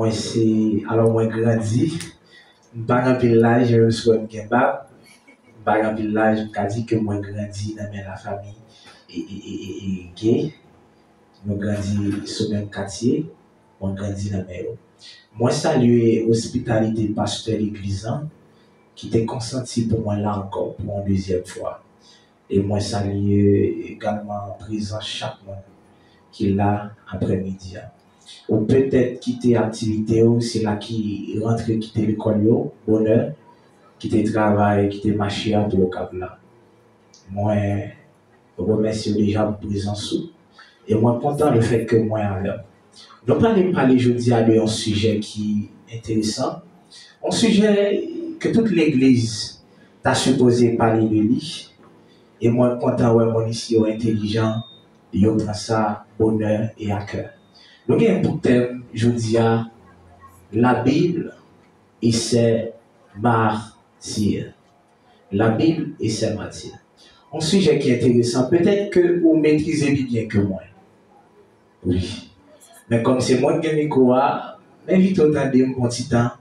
Moi, c'est. Alors, moi, grandi. Dans un village, je suis un Gembab. Dans un village, je dis que moi, grandi dans la famille et gay. Moi, grandi sur le même quartier. Moi, grandi dans le Moi, saluer l'hospitalité pasteur l'église qui était consenti pour moi là encore pour une deuxième fois. Et moi, saluer également présent chaque mois qui est là après-midi. Ou peut-être quitter l'activité, c'est là qui rentre, quitter l'école, bonheur, quitter le travail, quitter le marché, tout le cap là. Moi, je remercie déjà pour présence. Et moi, content le fait que moi, avec. Donc, on va parler aujourd'hui d'un sujet qui est intéressant. Un sujet que toute l'église t'a supposé parler de lui. Et moi, content, ouais, mon ici, intelligent, il prend ça, bonheur et à cœur. Donc, il y a un bon thème, je dis à la Bible et ses martyrs. La Bible et ses martyrs. Un sujet qui est intéressant, peut-être que vous maîtrisez bien que moi. Oui. Mais comme c'est moi qui ai mis quoi, m'invite autant de mon petit temps,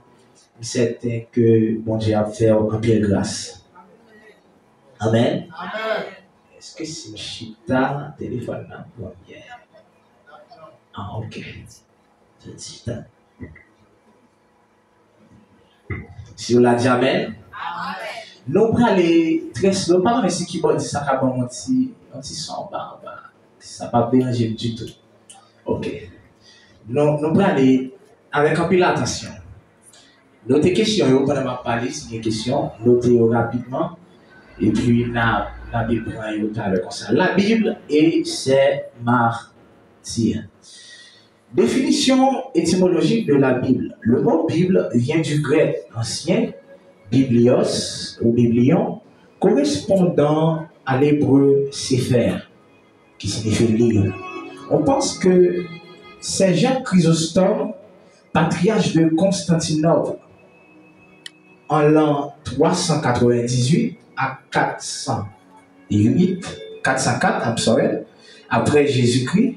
certain que mon Dieu a fait en pile grâce. Amen. Amen. Est-ce que c'est Chita téléphone là? Bon, bien. Ah, ok. C'est Chita. Si vous l'avez dit Amen. Amen. Nous prenons les très slow, pas mais si qui va dire ça, ça va un petit son, ça va pas déranger du tout. Ok. Nous prenons aller avec un peu d'attention. Notez questions, vous pouvez m'en parler si vous avez des questions, notez rapidement, et puis la Bible comme ça. La Bible et ses martyrs. Définition étymologique de la Bible. Le mot Bible vient du grec ancien, biblios ou biblion, correspondant à l'hébreu Sefer, qui signifie livre. On pense que c'est Jean Chrysostome, patriarche de Constantinople, en l'an 398 à 404 après Jésus-Christ,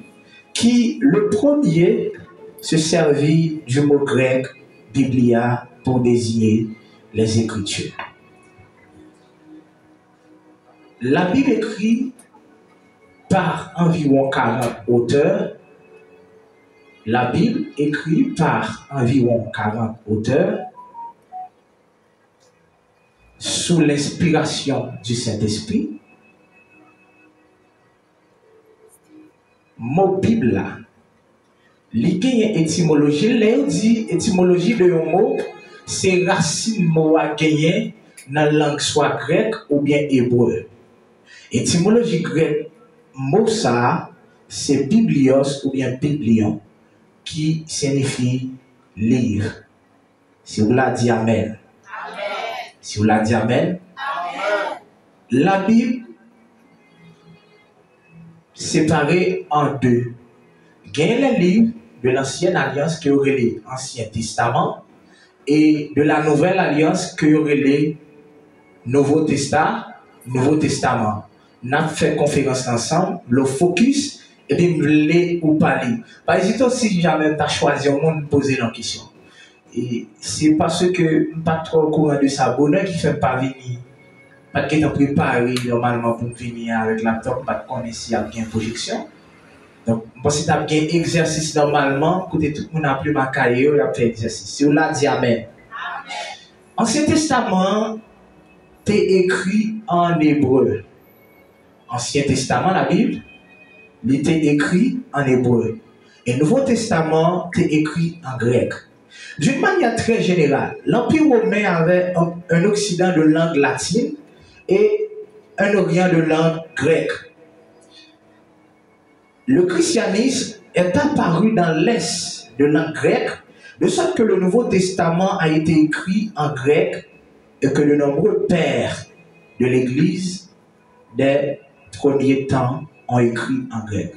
qui le premier se servit du mot grec Biblia pour désigner les Écritures. La Bible écrite par environ 40 auteurs. La Bible écrite par environ 40 auteurs sous l'inspiration du Saint-Esprit. Mot Bible là, il y a une étymologie. Là, dit étymologie de un mot, c'est racine mot à gagner dans la langue soit grecque ou bien hébreu. Étymologie grecque, mot ça, c'est biblios ou bien biblion, qui signifie livre. Si vous l'avez dit Amen. Si vous l'avez dit Amen. Amen. La Bible séparée en deux. Il y a les livres de l'Ancienne Alliance qui aurait l'Ancien Testament et de la Nouvelle Alliance qui aurait le Nouveau Testament. Nous avons fait conférence ensemble, le focus, et puis nous voulons ou parler. Par exemple, si jamais tu as choisi au monde de poser une question. Et c'est parce que je ne suis pas trop au courant de ça. Bonheur qui fait pas venir. Pas que tu préparé normalement pour venir avec la laptop, pas de connaître s'il y a une projection. Donc, si tu as un exercice normalement, côté tout le monde a pris ma cahier, il a fait exercice. Si on l'a dit Amen. Ancien Testament est écrit en hébreu. Ancien Testament, la Bible, il était écrit en hébreu. Et Nouveau Testament est écrit en grec. D'une manière très générale, l'Empire romain avait un Occident de langue latine et un Orient de langue grecque. Le christianisme est apparu dans l'Est de langue grecque, de sorte que le Nouveau Testament a été écrit en grec et que de nombreux pères de l'Église des premiers temps ont écrit en grec.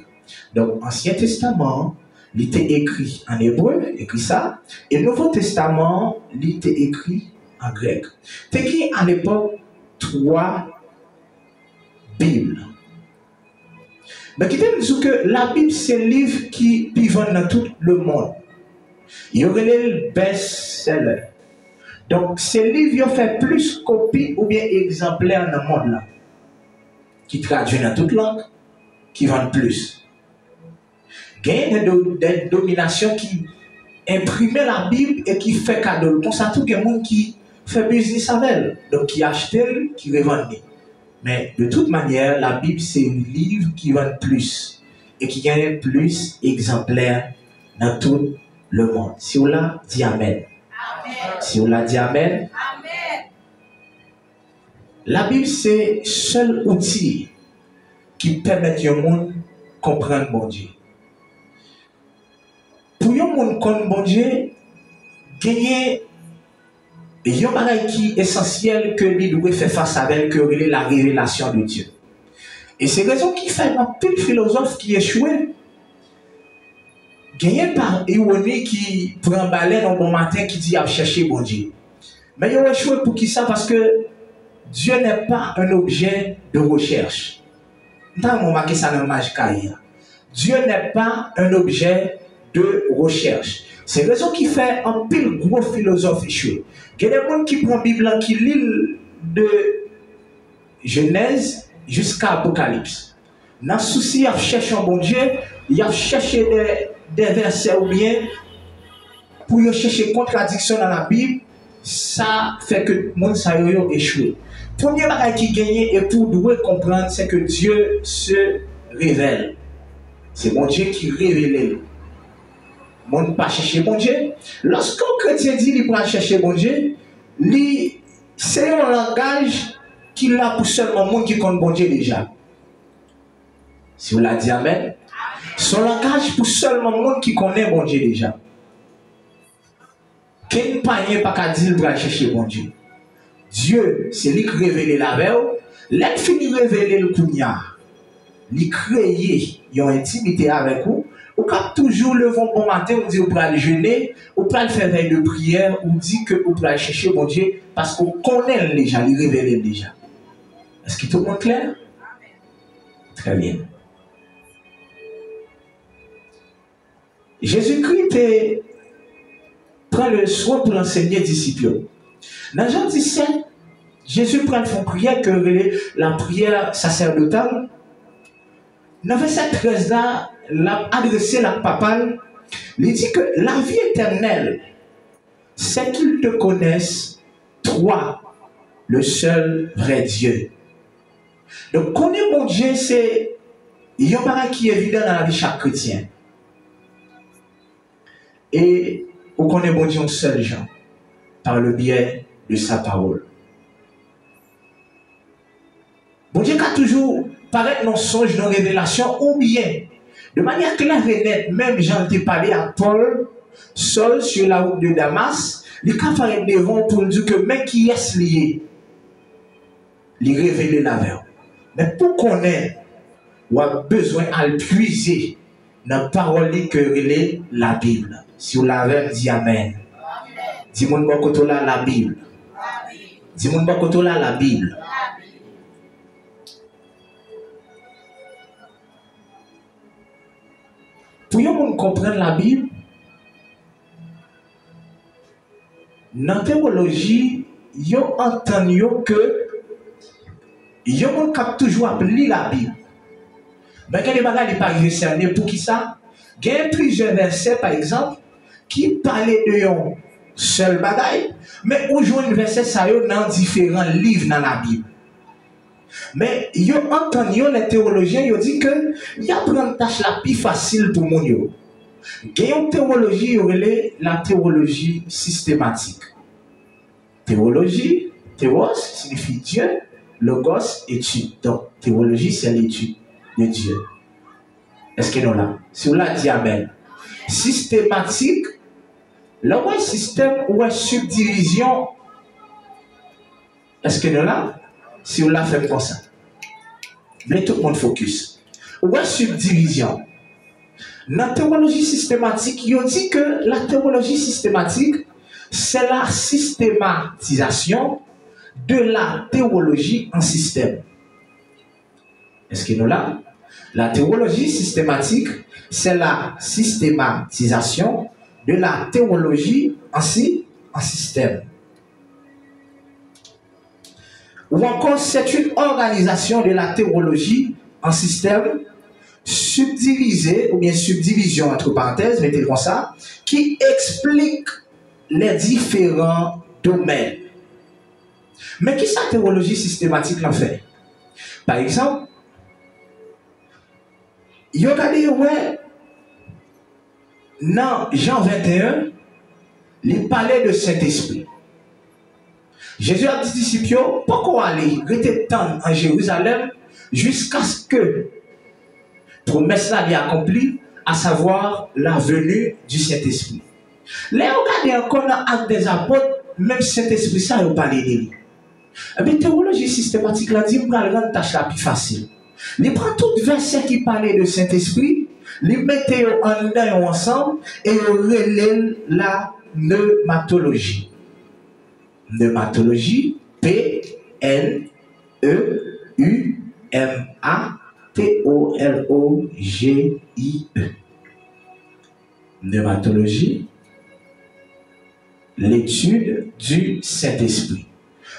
Donc, Ancien Testament, il était écrit en hébreu, écrit ça, et le Nouveau Testament, il était écrit en grec. C'est qui à l'époque 3 Bibles. Mais qui dit que la Bible, c'est un livre qui vit dans tout le monde. Il y aurait le best-seller. Donc, ces livres ont fait plus copies ou bien exemplaires dans le monde là, qui traduisent dans toute langue, qui vendent plus. Il y a des dominations qui impriment la Bible et qui font cadeau. Comme ça, tout le monde qui fait business avec elle. Donc, qui achète, qui revend. Mais de toute manière, la Bible, c'est un livre qui vend plus et qui gagne plus d'exemplaires dans tout le monde. Si on l'a dit Amen. Si on l'a dit Amen. Amen. La Bible, c'est le seul outil qui permet au monde de comprendre mon Dieu. Pour le monde comprendre mon Dieu, gagner un bagage qui est essentiel que lui doit faire face avec, que la révélation de Dieu. Et c'est la raison qui fait un peu de philosophe qui échoué. Gagné par ironie qui prend baleine un bon matin qui dit à chercher bon Dieu. Mais il a échoué pour qui ça? Parce que Dieu n'est pas un objet de recherche. Dans marqué ça dans Majkaïa. Dieu n'est pas un objet de recherche. C'est la raison qui fait un pile gros philosophe échoué. Il y a des gens qui prennent la Bible qui lisent de Genèse jusqu'à Apocalypse. Dans ce souci, il a cherché un bon Dieu, il a cherché des versets ou bien pour chercher contradiction dans la Bible, ça fait que le monde a échoué. Premier bagage qui gagne et pour devoir comprendre, c'est que Dieu se révèle. C'est mon Dieu qui révèle. Monde pas chercher bon Dieu. Lorsqu'un chrétien dit qu'il va chercher bon Dieu, c'est un langage qu'il a pour seulement monde qui connaît bon Dieu déjà. Si vous l'avez dit Amen. Son langage pour seulement monde qui connaît bon Dieu déjà. Quel païen pas qu'à dire qu'il va chercher bon Dieu. Dieu, c'est lui qui révèle la veille. L'aide finit révéler le kounya. Lui créer une intimité avec vous. Ou quand toujours le bon matin, on dit qu'on peut aller jeûner, on peut aller faire veille de prière, on dit qu'on peut aller chercher mon Dieu parce qu'on connaît déjà, il révèle déjà. Est-ce que tout le monde est clair? Très bien. Jésus-Christ prend le soin pour l'enseigner aux disciples. Dans Jean 17, Jésus prend une prière que la prière sacerdotale. Dans verset 13 là, l'a adressé à papa, il dit que la vie éternelle, c'est qu'ils te connaissent, toi, le seul vrai Dieu. Donc, connaître mon Dieu, c'est un bagage qui est évident dans la vie de chaque chrétien. Et on connaît mon Dieu en seul gens, par le biais de sa parole. Mon Dieu a toujours paraître dans songe, dans révélation, ou bien, de manière claire et nette, même j'en ai parlé à Paul, seul sur la route de Damas, il a fait devant pour dire que même qui est lié, il révéler la verre. Mais pour connaître, on a besoin de puiser dans la parole que relève la Bible. Si vous l'avez dit Amen. Dis-moi de la Bible. Dis-moi de la Bible. Pour que comprendre la Bible, dans la théologie, ils entendent que ils ont toujours appelé la Bible. Mais quand les bagages ne sont pas discernés, pour qui ça? Il y a plusieurs versets, par exemple, qui parlaient de un seul bagage, mais aujourd'hui, les versets sont dans différents livres dans la Bible. Mais ils ont entendu les théologiens, ils ont dit que il y a une tâche la plus facile pour mon yo. Il y a une théologie, la théologie systématique. Théologie, théos signifie Dieu, logos, étude. Donc, théologie, c'est l'étude de Dieu. Est-ce que nous là? Si vous l'avez dit Amen. Systématique, le système ou subdivision, est-ce que nous là? Si on l'a fait comme ça. Mais tout le monde focus. Ou est subdivision? Dans la théologie systématique, il dit que la théologie systématique, c'est la systématisation de la théologie en système. Est-ce que nous là? La théologie systématique, c'est la systématisation de la théologie en système. Ou encore, c'est une organisation de la théologie en système subdivisée, ou bien subdivision entre parenthèses, mettez comme ça, qui explique les différents domaines. Mais qui sa théologie systématique l'en fait? Par exemple, il y a dans Jean 21, il parlait de Saint-Esprit. Jésus a dit aux disciples, pourquoi aller rester tant en Jérusalem jusqu'à ce que la promesse là soit accomplie, à savoir la venue du Saint-Esprit. Là, regardez encore dans l'acte des apôtres, même Saint-Esprit, ça, il parle de lui. Eh bien, théologie systématique, là, dit, pour rendre la tâche la plus facile. Il prend tout verset qui parlait de Saint-Esprit, il mettait en dedans ensemble et il relève la pneumatologie. Pneumatologie, P-N-E-U-M-A-T-O-L-O-G-I-E. Pneumatologie, l'étude du Saint-Esprit.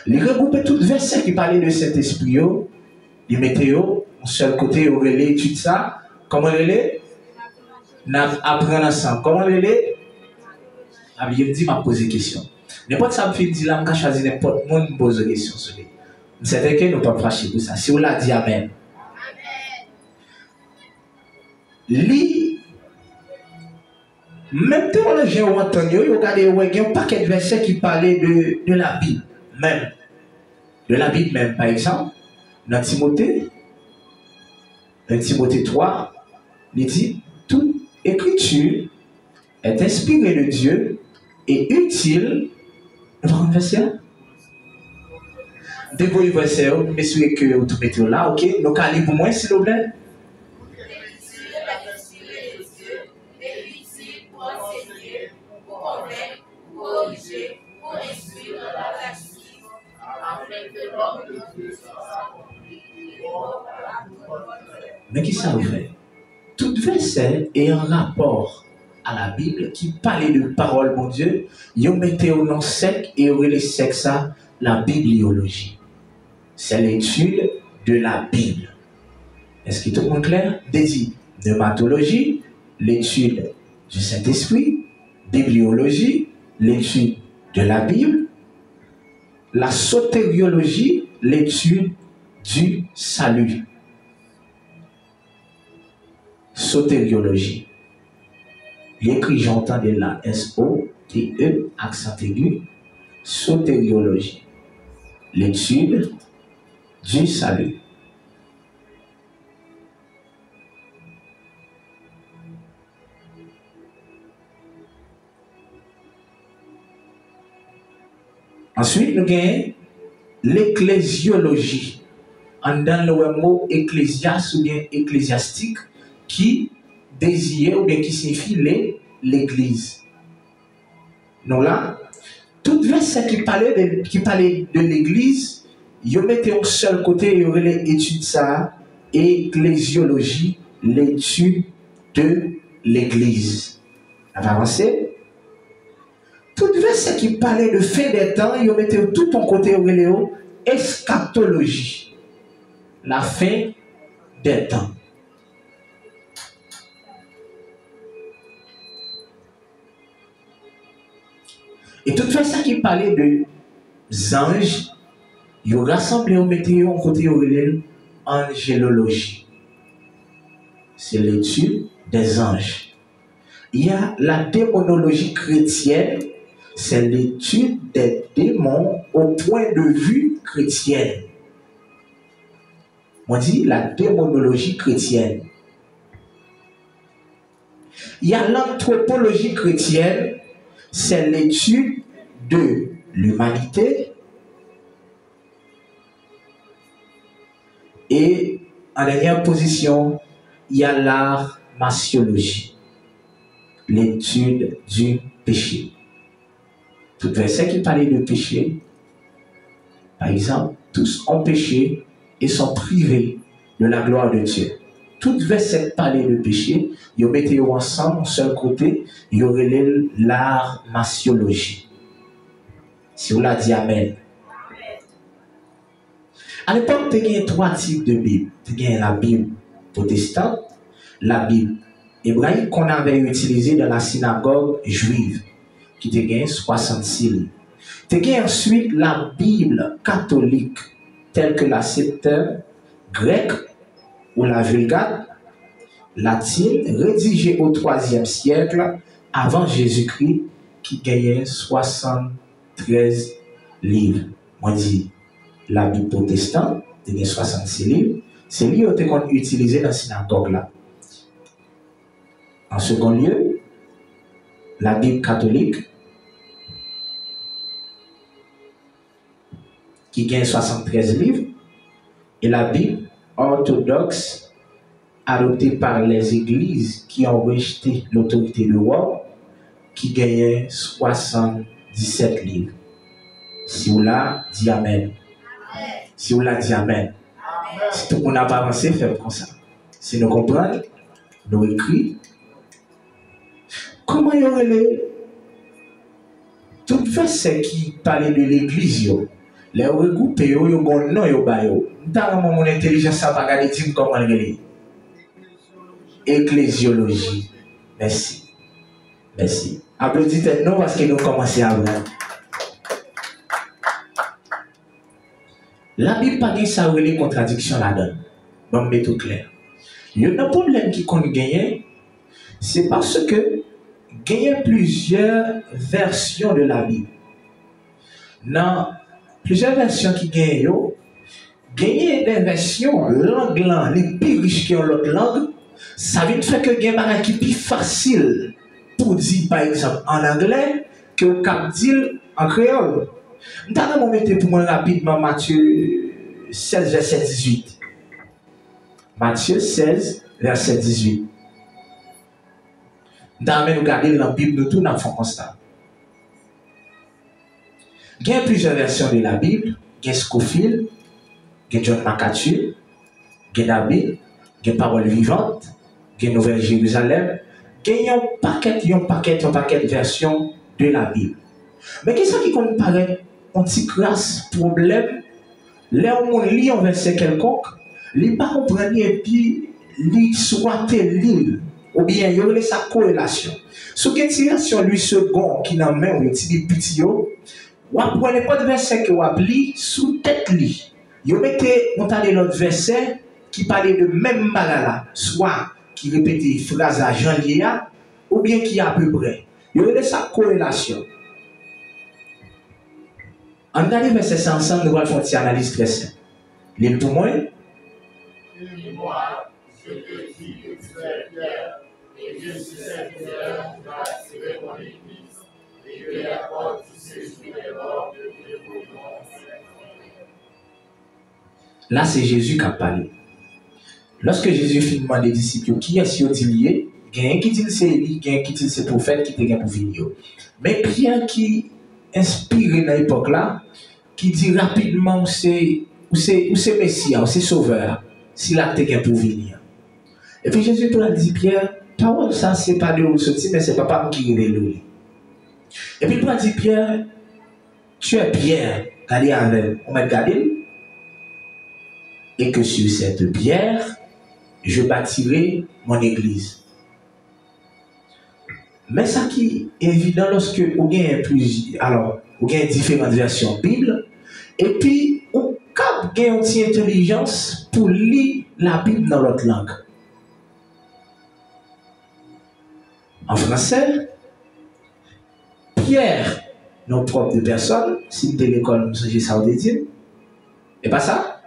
Il regroupait tout verset qui parlait de Saint-Esprit, il mettait au seul côté, il relève l'étude ça. Comment il est? Apprendre ensemble. Comment il est? Il me dit, m'a posé question. N'importe ça me fait dire là, je choisis n'importe monde me pose des questions sur lui. C'est que nous ne pouvons pas fâcher pour ça. Si on l'a dit Amen. Li, même théologien ou entendu, regardez, il y a un paquet de versets qui parlaient de la Bible, même. De la Bible même, par exemple, dans Timothée 3, il dit, toute écriture est inspirée de Dieu et utile. Vous avez un verset? Débrouillez le verset, messieurs, que vous mettez là, ok? Donc, allez pour moi, s'il vous plaît. Mais qui ça vous fait? Tout verset est en rapport à la Bible qui parlait de parole, mon Dieu. Ils mettaient au nom sec et au relais sec ça, la bibliologie. C'est l'étude de la Bible. Est-ce que tout le monde est clair? Dédié. Pneumatologie, l'étude du Saint-Esprit. Bibliologie, l'étude de la Bible. La sotériologie, l'étude du salut. Sotériologie. L'écrit, j'entendais là, S-O-T-E, accent aigu. Sotériologie. L'étude du salut. Ensuite, nous avons l'ecclésiologie. Dans le mot ecclésias ou bien ecclésiastique qui désigne ou bien qui signifie l'église. Donc là, tout verset qui parlait de l'église, il mettait au seul côté, il y aurait l'étude ça, ecclésiologie, l'étude de l'église. On va avancer. Tout verset qui parlait de fin des temps, il mettait tout ton côté, il y aurait eschatologie, la fin des temps. Et tout ça qui parlait de anges, il rassemblé au météo en côté angélologie. C'est l'étude des anges. Il y a la démonologie chrétienne, c'est l'étude des démons au point de vue chrétien. On dit la démonologie chrétienne. Il y a l'anthropologie chrétienne, c'est l'étude de l'humanité. Et en dernière position, il y a la martiologie, l'étude du péché. Tout verset qui parlait de péché, par exemple, tous ont péché et sont privés de la gloire de Dieu. tout verset parler de péché, ils mettaient ensemble, un seul côté, il y aurait l'art martiologie. Si vous l'a dit Amen. À l'époque, il y a trois types de Bible. Il y a la Bible protestante, la Bible hébraïque qu'on avait utilisée dans la synagogue juive, qui était 66 livres. Il y a ensuite la Bible catholique, telle que la Septante grecque ou la Vulgate latine, rédigée au IIIe siècle avant Jésus-Christ, qui gagnait 73 livres. Moi, je dis, la Bible protestante, il y a 66 livres. C'est lui qui a été utilisé dans la synagogue là. En second lieu, la Bible catholique, qui gagne 73 livres, et la Bible orthodoxe, adoptée par les églises qui ont rejeté l'autorité de Rome, qui gagnait 77 livres. Si vous l'avez dit Amen. Si vous l'avez dit Amen. Si tout le monde n'a pas avancé, faites comme ça. Si nous comprenons, nous écrivons. Comment il y aurait les tout verset qui parlait de l'église, les regroupés, ils ont bon nom, ils ont baillé. Dans mon intelligence, ça va regarder comment il est. Ecclésiologie. Merci. Merci. Applaudissez-nous parce que nous commençons à voir. La Bible pas de ça ou les contradictions là-dedans. Bon, mais tout clair. Il y a un problème qui compte gagner, c'est parce que il y a plusieurs versions de la Bible. Dans plusieurs versions qui gagnent, il y a des versions langue les plus riches qui ont l'autre langue. Ça veut dire que il y a des qui plus facile pour dire par exemple en anglais que au cap dire en créole. Nous allons mettre pour moi rapidement Matthieu 16 verset 18. Matthieu 16 verset 18. Nous allons regarder dans la Bible, nous tout nous faisons constat. Il y a plusieurs versions de la Bible. Il y a Scofield, il y a John MacArthur, il y a David, il y a Parole Vivante, il y a Nouvelle Jérusalem. Il y a un paquet de versions de la Bible. Mais qu'est-ce qui paraît un petit crasse problème? Là où on lit un verset quelconque, il ne comprend pas et puis il soit l'île. Ou bien il y aurait sa corrélation. Sous quelle situation lui second qui n'a même un petit petit ou prenez pas de verset que vous appelez sous tête li. Vous mettez montagne l'autre verset qui parlait de même malala, soit qui répétait phrase à Jean Lia, ou bien qui à peu près. Il y aurait sa corrélation. En regardant le verset ensemble, nous allons faire une analyse très simple. L'île pour moi. Moi, je te dis que tu es Pierre, et que sur cette pierre, tu vas attirer mon église, et que la porte du séjour des morts ne débrouilleront. Là, c'est Jésus qui a parlé. Lorsque Jésus fit demander aux disciples qui est-ce qui est lié, il y a un qui dit c'est Élie, il y a un qui dit c'est prophète qui est pour venir. Mais Pierre qui inspiré dans l'époque là, qui dit rapidement c'est Messie, c'est Sauveur, s'il a été pour venir. Et puis Jésus pour dit Pierre, parole ça c'est pas de où sortir, mais c'est papa qui révèle. Et puis il dit Pierre, tu es Pierre, allez avec, on m'a gardé. Et que sur cette pierre, je bâtirai mon église. Mais ça qui est évident lorsque vous avez différentes versions Bible, et puis vous avez une intelligence pour lire la Bible dans l'autre langue. En français, Pierre, nos propres personnes, si vous avez l'école, vous savez ça, vous dire, et pas ça?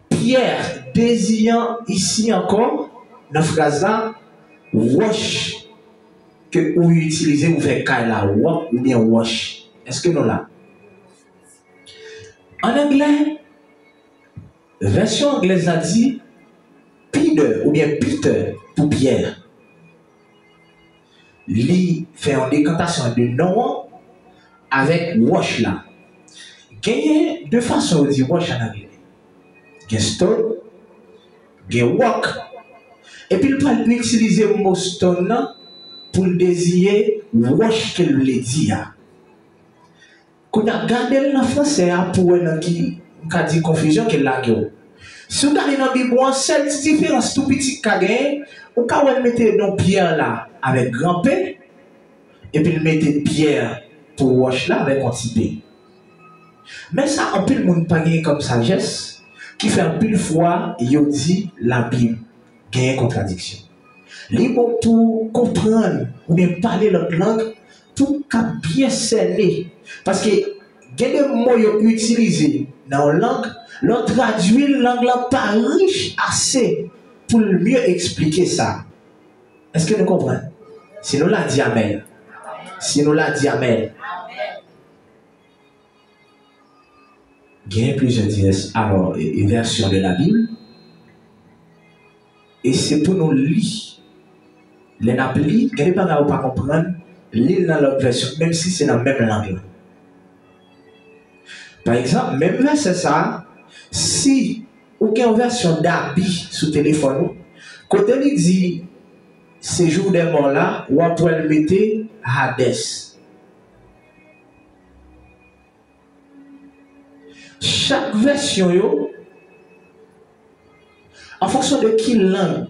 Pierre, désirant ici encore, dans la phrase wash, que vous utilisez, vous faites la walk ou bien wash. Est-ce que nous là? En anglais, version anglaise a dit Peter ou bien Peter pour Pierre. Lui fait une décantation de nom avec wash là. Il y a deux façons de dire wash en anglais. Il y a stone gen walk. Et puis il peut utiliser le mot stone pour désigner wash qu'elle veut dire. Quand on a gardé le français pour un qui a dit confusion qu'elle a gagné. Si vous avez dans la Bible, seule différence tout petit qu'a gagné, vous pouvez mettre dans pierre là avec grand P et puis mettre pierre pour wash là avec un petit P. Mais ça, un peu le monde pas gagné comme sagesse qui fait un peu de fois, il dit la Bible gagne contradiction. Les bon pour comprendre ou bien parler l'autre langue pour qu'à bien sceller. Parce que il y a des mots utilisés dans la langue, l'on traduit la langue là pas riche assez pour mieux expliquer ça. Est-ce que nous comprenons? Si nous l'a dit amen. Si nous l'a dit amen. Il y a plusieurs versions de la Bible. Et c'est pour nous lire. Les naplis, il n'y a pas de pas comprendre, lire dans l'autre version, même si c'est dans la même langue. Par exemple, même verset ça, si vous avez une version d'habit sur le téléphone, quand il dit séjour des morts là, ou après le mettre Hades. Chaque version, en fonction de qui langue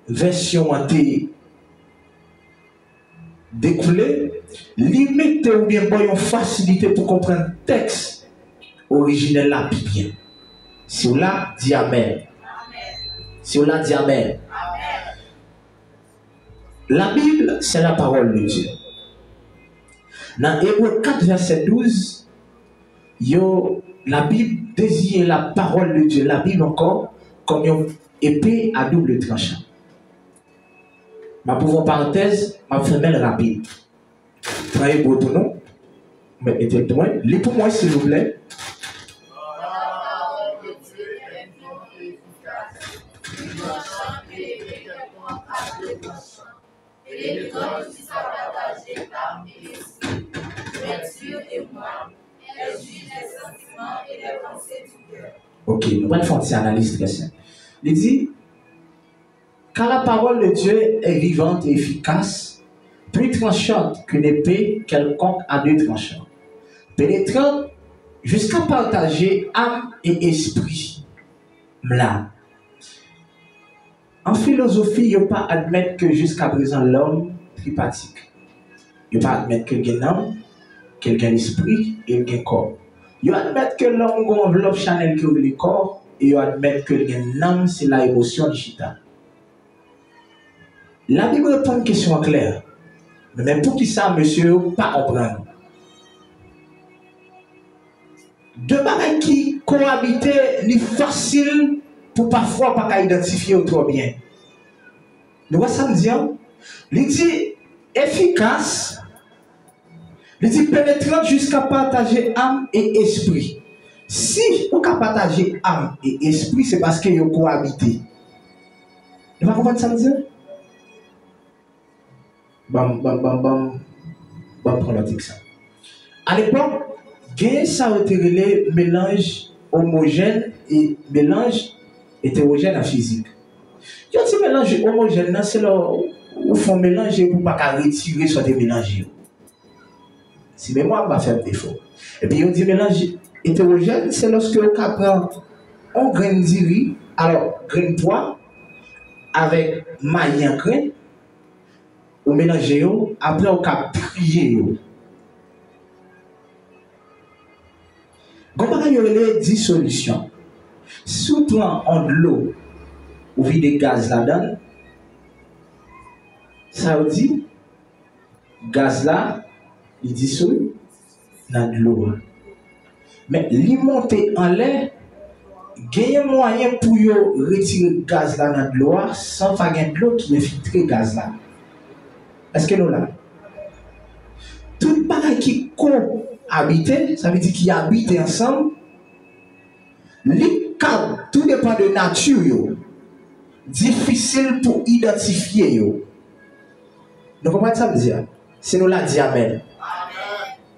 version a été découlée, limite ou bien une facilité pour comprendre le texte originel là bien. Si vous l'a dit amen. Si vous l'a dit amen. La Bible, c'est la parole de Dieu. Dans Hébreux 4, verset 12, la Bible désigne la parole de Dieu. La Bible encore comme une épée à double tranchant. Ma pauvre parenthèse, ma femelle rapide. Prenez pour nous. Mettez le point. Lis pour moi, s'il vous plaît. Ok, nous allons faire une analyse très simple. Il dit, car la parole de Dieu est vivante et efficace, plus tranchante qu'une épée quelconque à deux tranchants, pénétrant jusqu'à partager âme et esprit. Là. En philosophie, il ne faut pas admettre que jusqu'à présent l'homme tripartite. Il ne faut pas admettre que quelqu'un âme, quelqu'un esprit et quelqu'un corps. Il faut admettre que l'homme a une enveloppe Chanel qui ouvre le corps et il faut admettre que quelqu'un âme, c'est la émotion digitale. La Bible répond à une question claire. Mais pour qui ça, monsieur, pas comprendre. Deux bagages qui cohabitent, c'est facile pour parfois pas identifier trop bien. Nous voyons ça me dire. Il dit efficace, il dit pénétrant jusqu'à partager âme et esprit. Si on peut partager âme et esprit, c'est parce qu'ils ont cohabité. Vous comprenez ça me dire? Bam, prends l'autre ça. À l'époque, ça a été relé mélange homogène et mélange hétérogène en physique. Il y a un mélange homogène, c'est là où font mélanger pour ne pas retirer soit des mélangés. Si mémoire va faire défaut. Et puis, on dit mélange hétérogène, c'est lorsque on prend un grain de riz, alors grain de pois, avec maille en grain, on mélange, après on a trié. Quand on a 10 solutions, surtout en de l'eau, ou vide des gaz là-dedans, ça veut dire, gaz là, il dissout dans de l'eau. Mais il monte en l'air, il y a un moyen pour retirer le gaz là dans de l'eau sans faire de l'eau qui infiltre le gaz là. Est-ce que nous là? Tout pareil qui cohabite, ça veut dire qu'ils habitent ensemble. Les cas, tout dépend de nature. Difficile pour identifier. Nous comprenons ça veut dire? C'est nous là dit amen.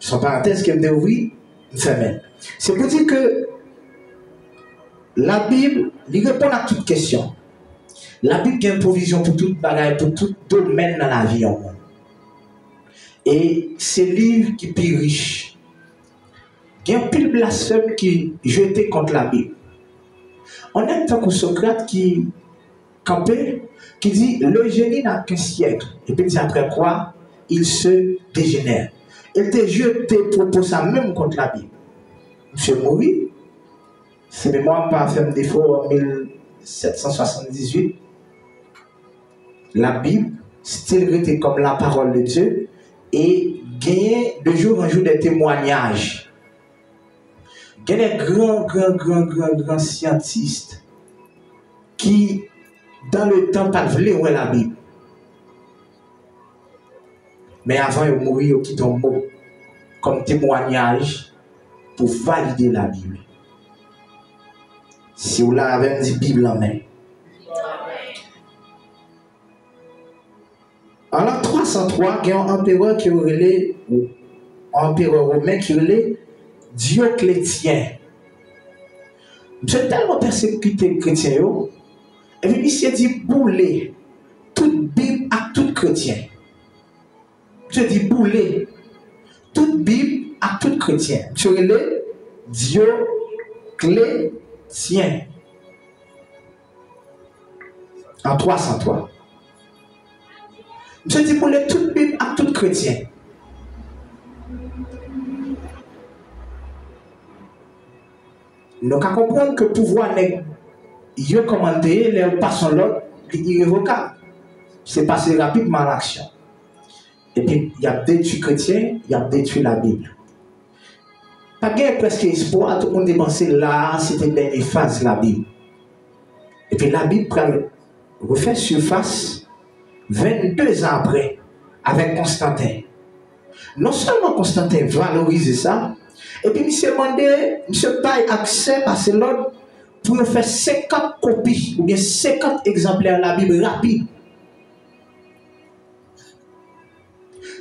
Sans parenthèse, qui me dit oui, amen. C'est pour dire que la Bible, il répond à toute question. La Bible a une provision pour toute bagaille, pour tout domaine dans la vie en monde. Et c'est le livre qui est plus riche. Il y a un pile blasphème qui jeté contre la Bible. On a un tant que Socrate qui campait, qui dit le génie n'a qu'un siècle. Et puis après quoi, il se dégénère. Il était jeté propos ça même contre la Bible. Monsieur mourit, si mémoire pas fait un défaut en 1778. La Bible, style était comme la parole de Dieu, et gagner de jour en jour des témoignages. Il y a des grands scientifiques qui, dans le temps, pas voulu lire la Bible. Mais avant de mourir, ils quittent un mot comme témoignage pour valider la Bible. Si vous l'avez dit Bible en main. En l'an 303, il y a un empereur qui est un empereur romain qui est Dioclétien. Monsieur tellement persécuté les chrétiens. Et puis il s'est dit bouler toute Bible à tout chrétien. Monsieur dit bouler toute Bible à tout chrétien. Monsieur est Dioclétien. En 303. Je dis pour les toute Bible à tout chrétien. Nous avons comprendre que le pouvoir n'est pas commandé, les passants l'autre, c'est irrévocable. C'est passé rapidement à l'action. Et puis, il y a détruit chrétien, il y a détruit la Bible. Pas de presque espoir, tout le monde pensait là, c'était bien efface la Bible. Et puis la Bible refait surface 22 ans après, avec Constantin. Non seulement Constantin valorise ça, et puis monsieur demandé, monsieur paye accès à ce l'ordre pour nous faire 50 copies ou bien 50 exemplaires de la Bible rapide.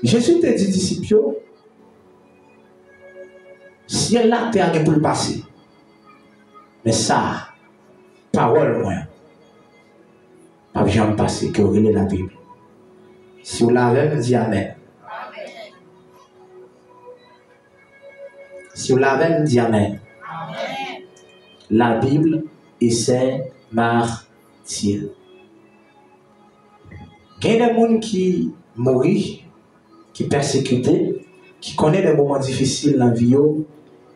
Jésus te dit, disciples, si elle a terre pour le passer, mais ça, parole moins, pas jamais passer que vous regardez la Bible. Si vous l'avez, dit Amen. Si vous l'avez, dit Amen. Amen. La Bible et ses martyrs. Il y a des gens qui mourent, qui persécutés, qui connaissent des moments difficiles dans la vie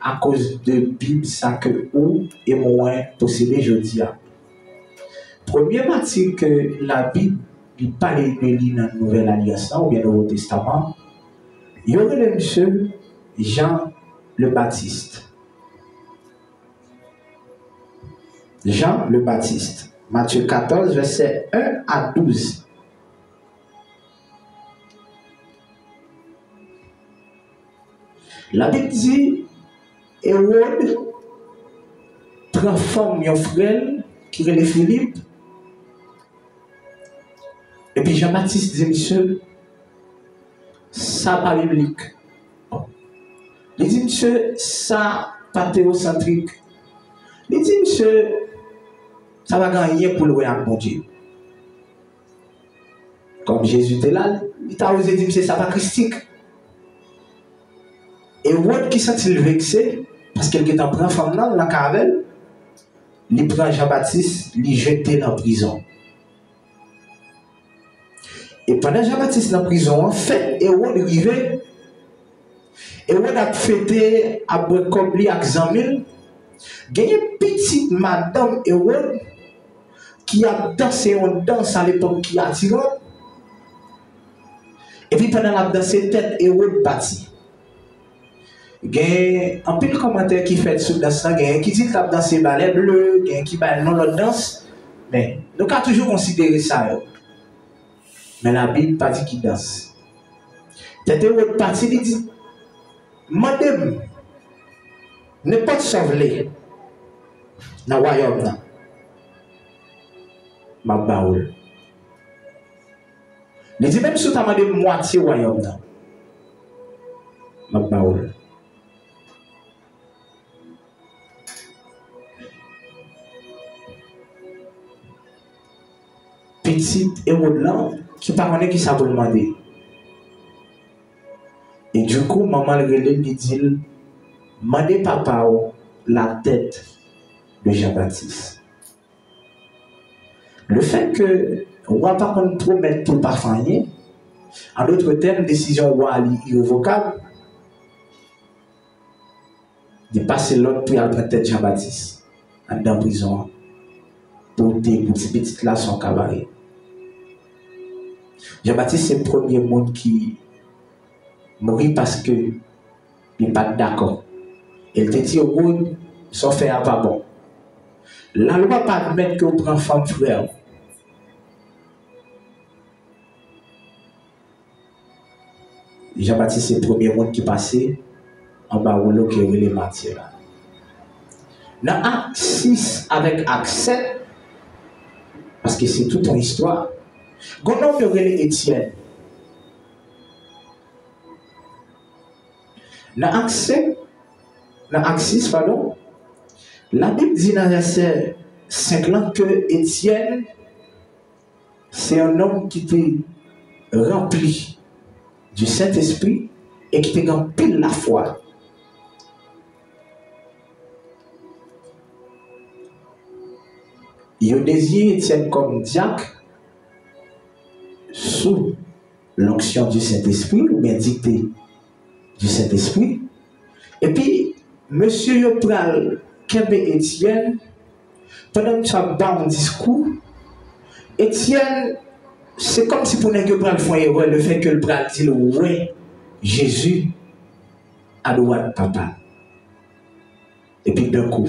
à cause de la Bible, ça que ou et moins possédé aujourd'hui. Premier martyr que la Bible il parle de lui dans la Nouvelle Alliance ou bien le Nouveau Testament, il y aurait le monsieur Jean le Baptiste. Jean le Baptiste. Matthieu 14, verset 1 à 12. La Bible dit, Hérode transforme un frère qui est Philippe. Et puis Jean-Baptiste dit, monsieur, ça pas biblique. Il dit, monsieur, ça pas théocentrique. Il dit, monsieur, ça va gagner pour le royaume de Dieu. Comme Jésus était là, il t'a osé dire, monsieur, ça va christique. Et Hérode qui s'est-il vexé, parce qu'il était en train de femme dans la caverne, il prend Jean-Baptiste, il jette dans la prison. Et pendant Jean-Baptiste dans la prison, en fait, Hérode est arrivé. Hérode a fêté à Brecobli à Xamil. Il y a une petite madame Hérode qui a dansé une danse à l'époque qui a attiré. Et puis pendant la danse, tête Hérode parti. Il y a un peu de commentaires qui fait sur la sang, qui dit qu'il a dansé ballet bleu, qui parle non l'autre danse. Mais nous avons toujours considéré ça. Mais la Bible pas dit qu'il danse. Tête Hérode parti, il dit, madame, ne pas te sauver dans le royaume. Ma baoul. Il dit même si tu as demandé moitié royaume. Ma baoul. petit Hérode là, qui parlait qui ça pour demander. Et du coup, maman le relève lui dit, demandez papa la tête de Jean-Baptiste. Le fait que on ne va pas promettre tout par faillir, en d'autres termes, décision irrévocable, de passer l'autre pour aller tête Jean-Baptiste en prison pour des petites là son cabaret. Jean-Baptiste c'est le premier monde qui mourit parce que il n'est pas d'accord. Il te dit au monde, son fait pas bon. La loi pas admettre que vous prenez femme frère. Jean-Baptiste c'est le premier monde qui passait en bas où l'eau qui est les matières. Dans acte 6 avec acte 7, parce que c'est toute une histoire, quand on peut relire Étienne. Dans acte 7, dans acte 6, pardon, la Bible dit dans verset 5 que Étienne, c'est un homme qui était rempli du Saint-Esprit et qui était rempli de la foi. Il a désigné Étienne comme diacre sous l'onction du Saint-Esprit, ou bien dictée du Saint-Esprit. Et puis, monsieur Yopral Kembe Étienne, pendant que tu as un discours, Étienne, c'est comme si pour que Pral font erreur le fait que le Pral dit ouais, Jésus a droit de papa. Et puis d'un coup,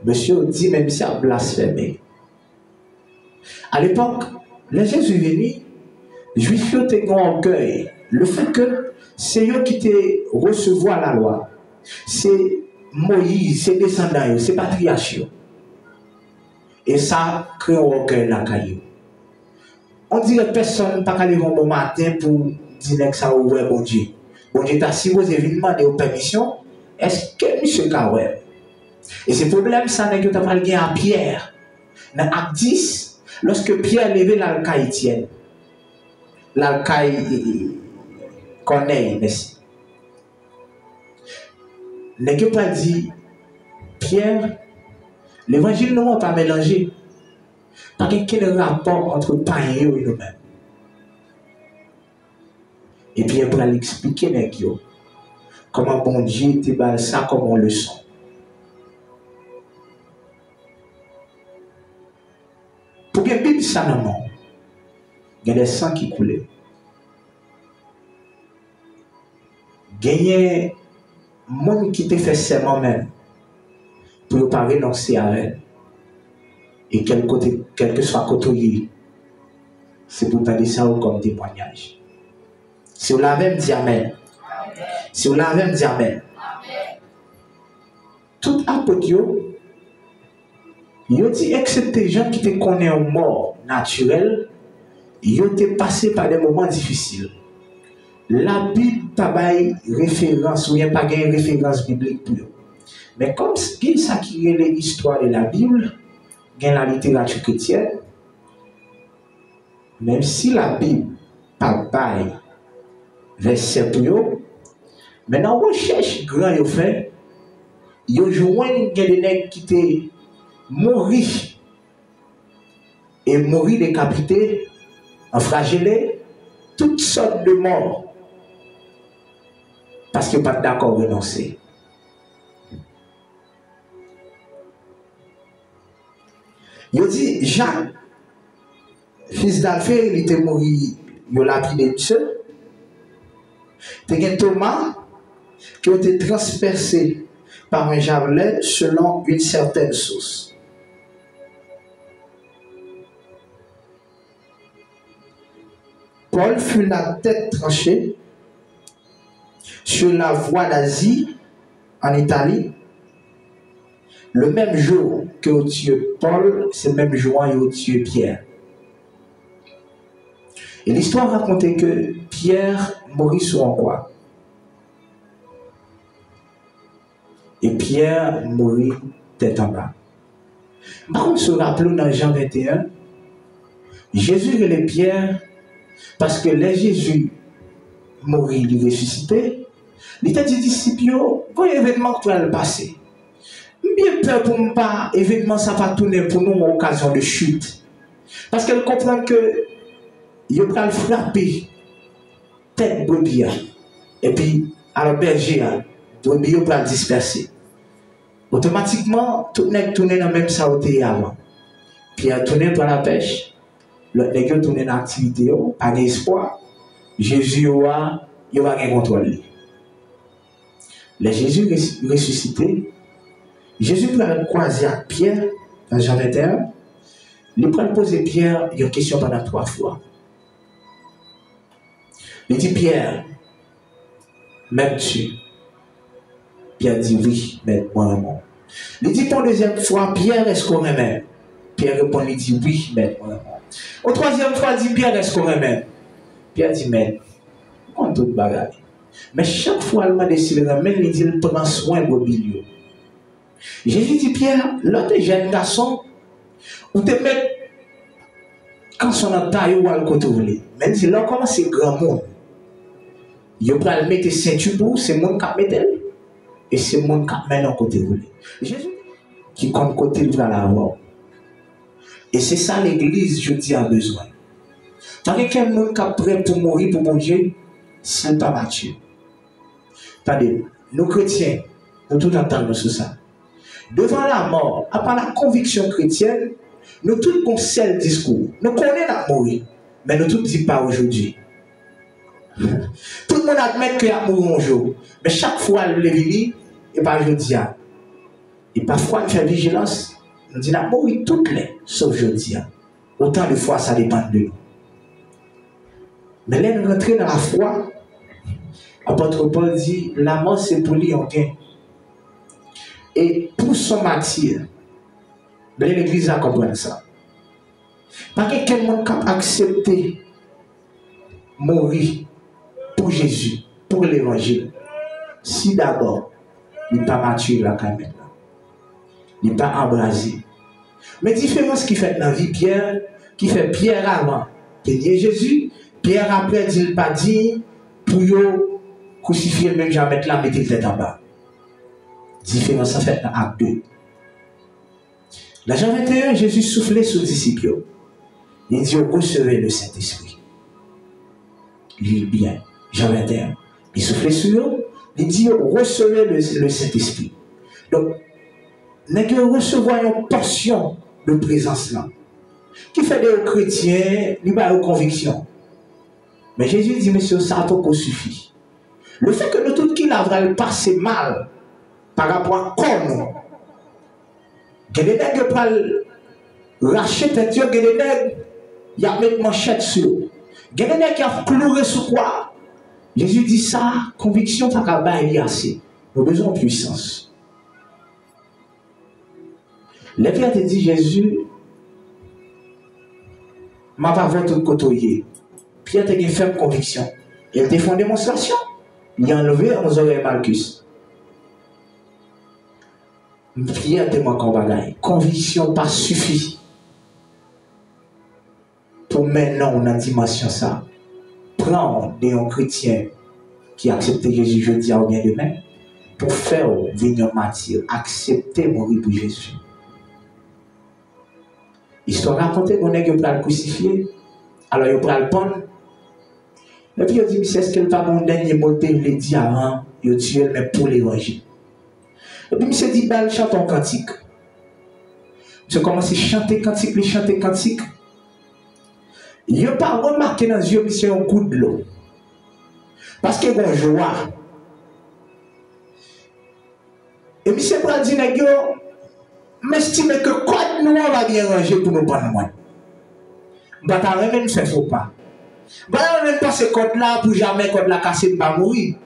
monsieur dit même si a blasphémé. À l'époque, les Jésus venus, les Juifs ont été orgueil. Le fait que c'est eux qui te recevoir la loi, c'est Moïse, c'est descendants, c'est patriarche. Et ça crée un orgueil dans la caillou. On dirait que personne n'a pas aller un bon matin pour dire que ça ouais bon Dieu. Bon Dieu t'a si vous avez demandé aux permission, est-ce que monsieur Kawel? Et ce problème, ça n'est que tu as pas le gain à Pierre. Dans Acte 10, lorsque Pierre levait l'alcaï Étienne, l'alcaï Corneille, merci. N'est que pas dit, Pierre, l'évangile ne va pas mélanger. Parce qu'il y a quel rapport entre païens et nous-mêmes. Et Pierre pour l'expliquer, comment bon Dieu te bat ça comme on le sent. Pour que Bible ça dans le monde, il y a des sangs qui coulaient. Il y a des gens qui te fait serment même pour ne pas renoncer à elle. Et quel que soit côté, c'est pour dire ça comme témoignage. Si vous l'avez, dit Amen. Si vous l'avez, dit Amen. Tout apôtre, ils ont dit, excepté les gens qui te connaissent en mort naturelle, ils ont passé par des moments difficiles. La Bible n'a pas de référence, ou bien pas de référence biblique pour eux. Mais comme c'est ça qui est l'histoire de la Bible, la littérature chrétienne, même si la Bible n'a pas de verset pour eux, mais dans la recherche grand yo fait, yo joint des nègres qui étaient morts et morts décapités, en flagellés, toutes sortes de morts, parce qu'ils n'ont pas d'accord renoncer. Il dit, Jacques, fils d'Alphée, il était mort, il a lapidé de Dieu. Il y a Thomas qui a été transpercé par un javelin selon une certaine source. Paul fut la tête tranchée sur la voie d'Asie en Italie. Le même jour que au tué Paul, c'est le même jour qu'il a tué Pierre. Et l'histoire racontait que Pierre mourut sur un croix. Et Pierre mourut tête en bas. Par contre, se rappelons dans Jean 21, Jésus et les pierres, parce que les Jésus mourit, il ressuscité, il était dit disciples, quand l'événement qui va le passer, bien peur pour ne pas, événement ça va tourner pour nous en occasion de chute. Parce qu'elle comprend que il va le frapper tête brebis et puis à la berger, brebis va le disperser. Automatiquement, tout n'est tourné dans le même sauté avant. Puis à tourner par la pêche, le nègre tourné dans l'activité, pas d'espoir. Jésus va gagner contrôle. Le Jésus ressuscité, Jésus peut le croiser à Pierre dans Jean 21. Il peut poser Pierre une question pendant 3 fois. Il dit Pierre, m'aimes-tu? Pierre dit oui, mais moi. Il dit pour la 2e fois, Pierre, est-ce qu'on m'aime? Pierre répond, il dit oui, mais moi. Au 3e fois, il dit Pierre, est-ce qu'on m'aime? Pierre dit, mais on tout bagarre. Mais chaque fois, il m'a décidé de remettre, il dit, il prend soin de Bobilio. Jésus dit, Pierre, l'autre jeune garçon, ou te mettre quand son taille ou à le côté voulez. Mais il dit, là, comment c'est grand monde? Il va le mettre ceinture pour c'est monde qui met elle. Et c'est monde qui met dans côté voulez. Jésus qui compte côté il va l'avoir. Et c'est ça l'église, je dis, a besoin. Parce que quelqu'un qui est prêt pour mourir pour mon Dieu, ce n'est pas Matthieu. Attendez, nous chrétiens, nous tout entendons sur ça. Devant la mort, à part la conviction chrétienne, nous tous connaissons le discours. Nous connaissons la mourir, mais nous tous ne disons pas aujourd'hui. Tout le monde admet qu'il y a mort un jour, mais chaque fois, il est venu, et pas aujourd'hui. Et parfois, il fait vigilance. On dit, la mort est toutes les, sauf aujourd'hui. Autant de fois, ça dépend de nous. Mais là, nous rentrons dans la foi. Apôtre Paul dit, la mort, c'est pour lui en gain. Et pour son martyr, l'église a compris ça. Parce que quelqu'un qui a accepté mourir pour Jésus, pour l'évangile, si d'abord, il n'est pas mature là quand même. Il n'est pas embrasé. Mais différence qui fait dans la vie Pierre, qui fait Pierre avant, qui dit Jésus, Pierre après dit pas dit pour crucifier même jamais là, mettre la tête en bas. Différence ça fait dans acte 2. Dans Jean 21, Jésus soufflait sur les disciples. Il dit recevez le Saint-Esprit. Lis bien. Jean 21. Il soufflait sur eux. Il dit recevez le Saint-Esprit. Donc, nous recevons une portion de présence là. Qui fait des chrétiens, il a une conviction. Mais Jésus dit, monsieur, ça n'a pas suffi. Le fait que nous tous qui l'avons passé mal par rapport à comme il y a des nègres qui ont racheté tête, il y a des nègres qui ont mis manchette sur eux. Il y a des nègres qui ont pleuré sur quoi. Jésus dit ça, conviction, ça n'a pas été assez. Nous avons besoin de puissance. Les Pierre te dit, Jésus, m'a pas vu tout côtoyer. Pierre te dit, ferme conviction. Il te fait une démonstration. Il a enlevé 11 oreilles Malchus. Pierre te manque en bagaille. Conviction pas suffit. Pour maintenant, on a dimension ça. Prends des chrétiens qui acceptent Jésus jeudi ou bien demain pour faire venir martyr, accepter mourir pour Jésus. Histoire racontée qu'on est que pour le crucifier, alors il va le prendre. Et puis il dit, c'est ce qu'il pas mon dernier mot que il dit avant, il tue mais pour l'évangile. Et puis il dit, bah, il chante un cantique. Je commence à chanter cantique, chanter cantique. Il n'a pas remarqué dans les yeux, c'est un coup de l'eau. Parce qu'il y a une joie. Et M. Brady m'estime que quoi nous on va bien ranger pour nous prendre moins. Bah t'as même fait faux pas. Bah on même pas ce code là pour jamais code la casser de pas mourir.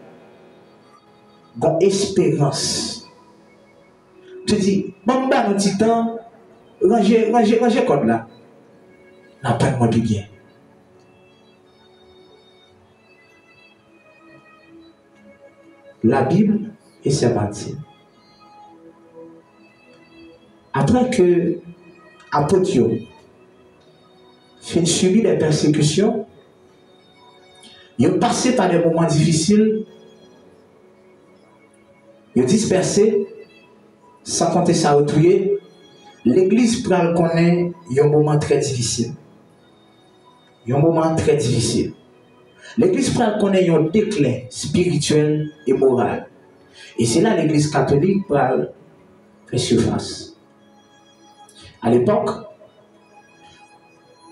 Bon espérance. Tu dis bon bah nous petit temps ranger code là. N'a pas de moi du bien. La Bible et ses bâtiments. Après que apôtre fin subi des persécutions, ils ont passé par des moments difficiles, ils ont dispersé, sans compter ça retrouver, l'église pral connaît un moment très difficile. Un moment très difficile. L'église pral connaît un déclin spirituel et moral. Et c'est là l'église catholique pral fait surface. À l'époque,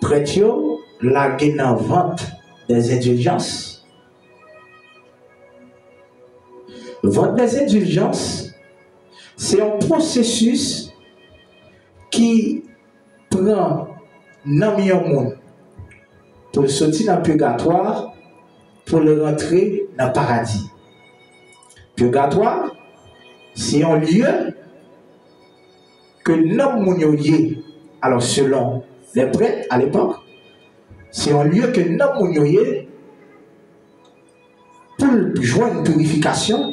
prêtre la gagne en vente des indulgences. Vente des indulgences, c'est un processus qui prend un monde pour le sortir dans le purgatoire pour le rentrer dans le paradis. Purgatoire, c'est un lieu que l'homme mounioye, alors selon les prêtres à l'époque, c'est un lieu que l'homme mounioye pour joindre une purification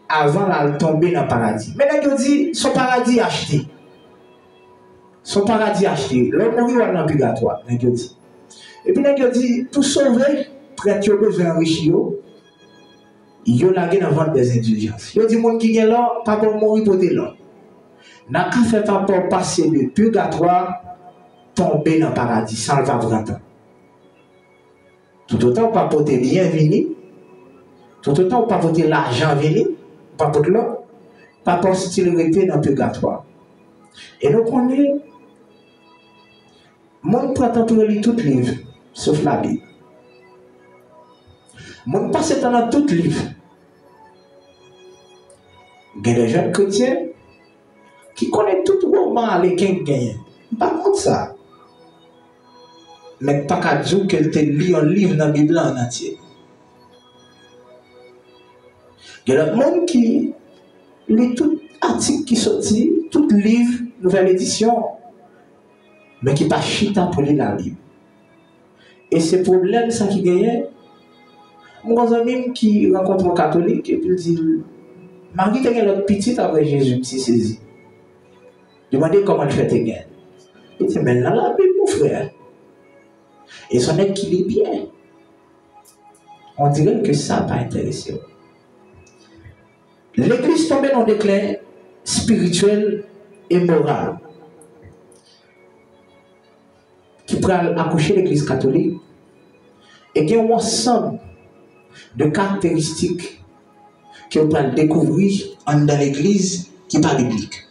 avant de tomber dans le paradis. Mais là, il dit, son paradis acheté. Son paradis acheté. L'homme mourir dans le purgatoire. Et puis, il dit, pour sauver, prêtre besoin d'enrichir, il a lagué dans vente des indulgences. Il dit, mon qui est là, pas pour mourir pour des là. N'a qu'à faire encore passer le purgatoire, tomber dans le paradis, sans le faire vraiment. Tout autant, pas porter bien venir, tout autant, pas porter l'argent venir, pas porter là, pas pour style rester dans le purgatoire. Et donc, on est, mon printemps pour lire tout livre, sauf la Bible. Mon passe dans tout livre. Il y a des jeunes chrétiens qui connaissent tout roman à l'équin gagne. Pas contre ça. Mais pas qu'à dire qu'elle te lit un livre dans la Bible en entier. Il y a des gens qui lit tout article qui sortit, tout livre, nouvelle édition, mais qui pas chita pour lire la Bible. Et c'est problème ça qui gagne. Mon ami qui rencontre un catholique et puis dit Marie t'as l'autre petite après Jésus petit saisi. Demandez comment il fait tes gains. Il dit mais là la Bible mon frère. Et son équilibre bien. On dirait que ça n'a pas intéressé. L'église tombait dans le déclin spirituel et moral qui pourrait accoucher l'église catholique et qui ont ensemble de caractéristiques qu'on peut découvrir dans l'église qui n'est pas biblique.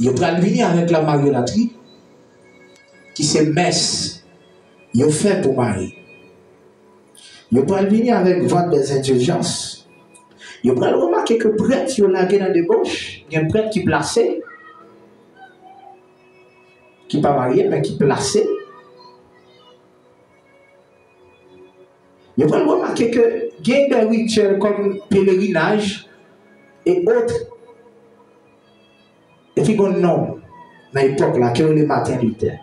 Il peut venir avec la mariolatrie qui c'est messe, il fait pour Marie. Il peut venir avec vente des indulgences. Il peut remarquer que prêtre, il y a lagué dans des débauche, il y a un prêtre qui est placé, qui n'est pas marié, mais qui est placé. Il faut remarquer que il y a des rituels comme pèlerinage et autres. Et puis, on nom, dans l'époque là, qui est le Martin Luther.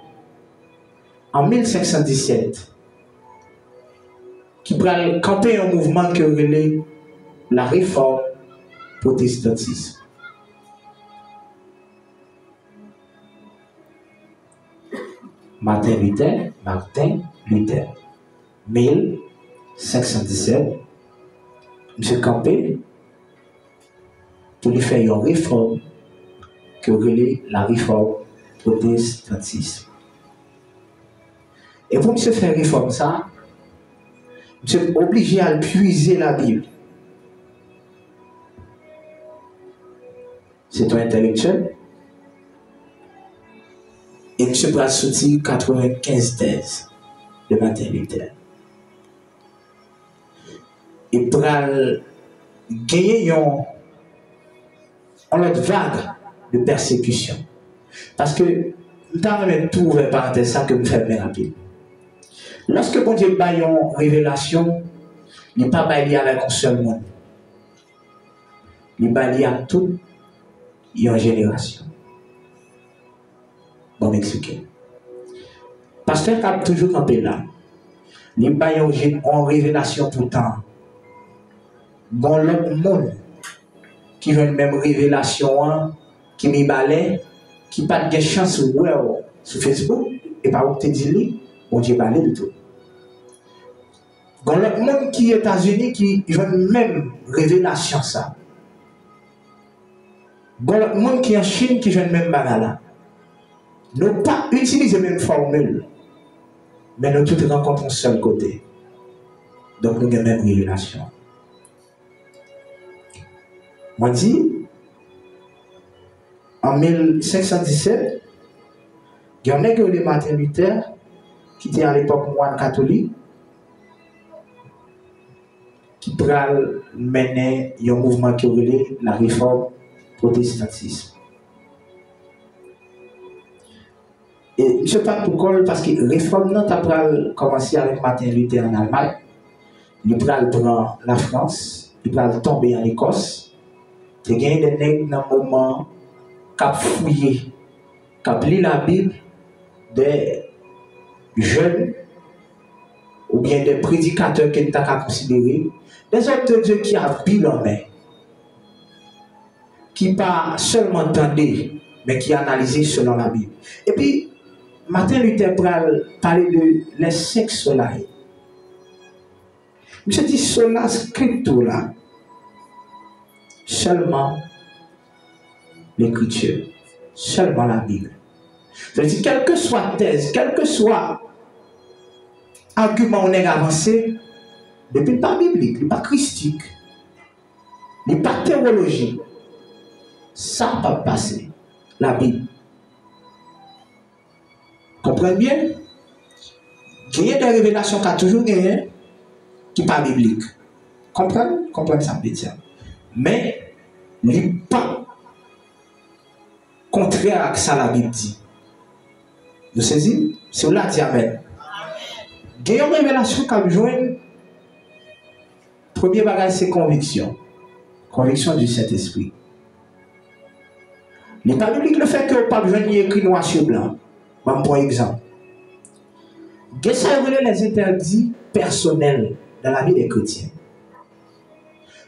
En 1517, qui va camper un mouvement qui relève la réforme protestantiste. Martin Luther, 1517, M. Campé, pour lui faire une réforme que relève la réforme protestantiste. Et pour M. faire réforme ça, M. est obligé à puiser la Bible. C'est un intellectuel. Et M. va sortir 95 thèses de Martin Luther. Il va gagner une autre vague de persécution. Parce que, dans le tout ouvert parenthèse, ça que vous faites bien rapide. Lorsque bon Dieu a une révélation, il n'est pas baillé avec un seul monde. Il est baillé à toute une génération. Bon, m'expliquer. Pasteur a toujours campé là. Il est baillé une révélation pourtant. Bon, l'autre monde qui veut une même révélation, qui m'y balait, qui n'a pas de chance, ouais, sur Facebook, et pas où te dit, bon Dieu parle du tout. Dans le monde qui est aux États-Unis, qui veut même révélation ça. Dans le monde qui est en Chine, qui veut même bagala. Nous pas utiliser même formule, mais nous tous rencontrons un seul côté. Donc nous avons même révélation. Moi dis, en 1517, il y a un nègre de Martin Luther qui était à l'époque moine catholique qui pral mener un mouvement qui appelait la réforme protestantisme. Et je ne sais pas pourquoi, parce que la réforme a commencé avec Martin Luther en Allemagne, il pral prendre la France, il pral tomber en Écosse, il y a des nègres dans le moment qui ont fouillé, qui ont lu la Bible des jeunes ou bien des prédicateurs qui n'ont pas considérés, des hommes de Dieu qui ont Bible en main, qui pas seulement entendu, mais qui analysé selon la Bible. Et puis, Martin Luther parlait de les 5 soleils. Je dis sola scriptura là, seulement l'écriture, seulement la Bible. Je dis, quelle que soit thèse, quel que soit argument on est avancé, depuis pas biblique, pas christique, pas théologie, ça ne va pas passer. La Bible. Comprenez bien? Il y a des révélations qui a toujours gagné, qui ne sont pas bibliques. Comprenez ça, bien. Mais, il n'est pas contraire à ça la Bible dit. Vous saisissez? C'est là dit Amen. Il y a une révélation qui a besoin. Premier bagage, c'est conviction. Conviction du Saint-Esprit. Il n'est pas biblique le fait que vous n'avez pas besoin d'écrire noir sur blanc. Pour exemple. Qu'est-ce que ça les interdits personnels dans la vie des chrétiens?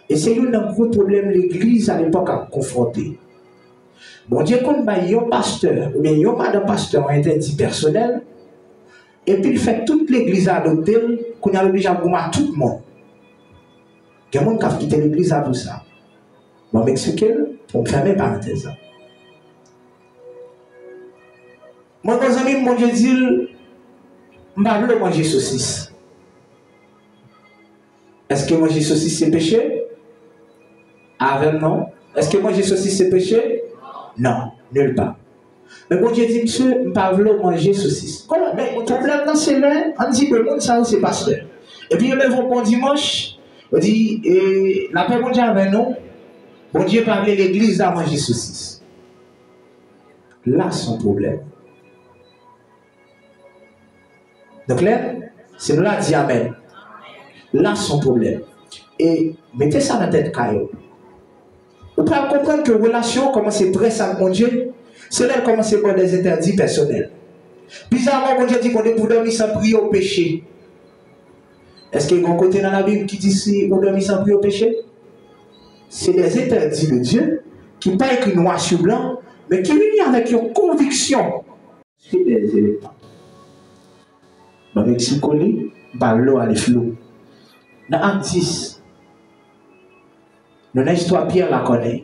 Et c'est un gros problème l'Église à l'époque a confronté. Bon Dieu, comme un pasteur, ou bien un madame pasteur un interdit personnel, et puis il fait toute l'Église adopter, qu'on a obligé à gommer tout le monde. Il y a des gens qui ont quitté l'Église pour ça. Je vais m'expliquer pour me fermer parenthèse. Moi, mes amis, mon Dieu dit, je ne vais pas manger saucisse. Est-ce que manger saucisse c'est péché? Avec non. Est-ce que manger saucisse c'est péché? Non, nulle part. Mais mon Dieu dit, monsieur, je ne vais pas manger saucisse. Voilà, mais le problème, c'est là, on dit que le monde, ça, c'est pasteur. Et puis, ils vont bon dimanche, on dit, la paix, mon Dieu, avec nous, mon Dieu parle l'église à manger saucisse. Là, son problème. Donc là, c'est là dit Amen. Là, son problème. Et mettez ça dans la tête, Caillou. Vous pouvez comprendre que la relation commence à presser avec mon Dieu. C'est là qu'elle commence à prendre des interdits personnels. Bizarrement, mon Dieu dit qu'on est pour dormir sans prier au péché. Est-ce qu'il y a un côté dans la Bible qui dit si on dormit sans prier au péché? C'est des interdits de Dieu qui ne sont pas écrits noir sur blanc, mais qui viennent avec une conviction. C'est des éléments. Dans le Mexique, l'eau a les flots. Dans Acte 10, dans l'histoire, Pierre la connaît.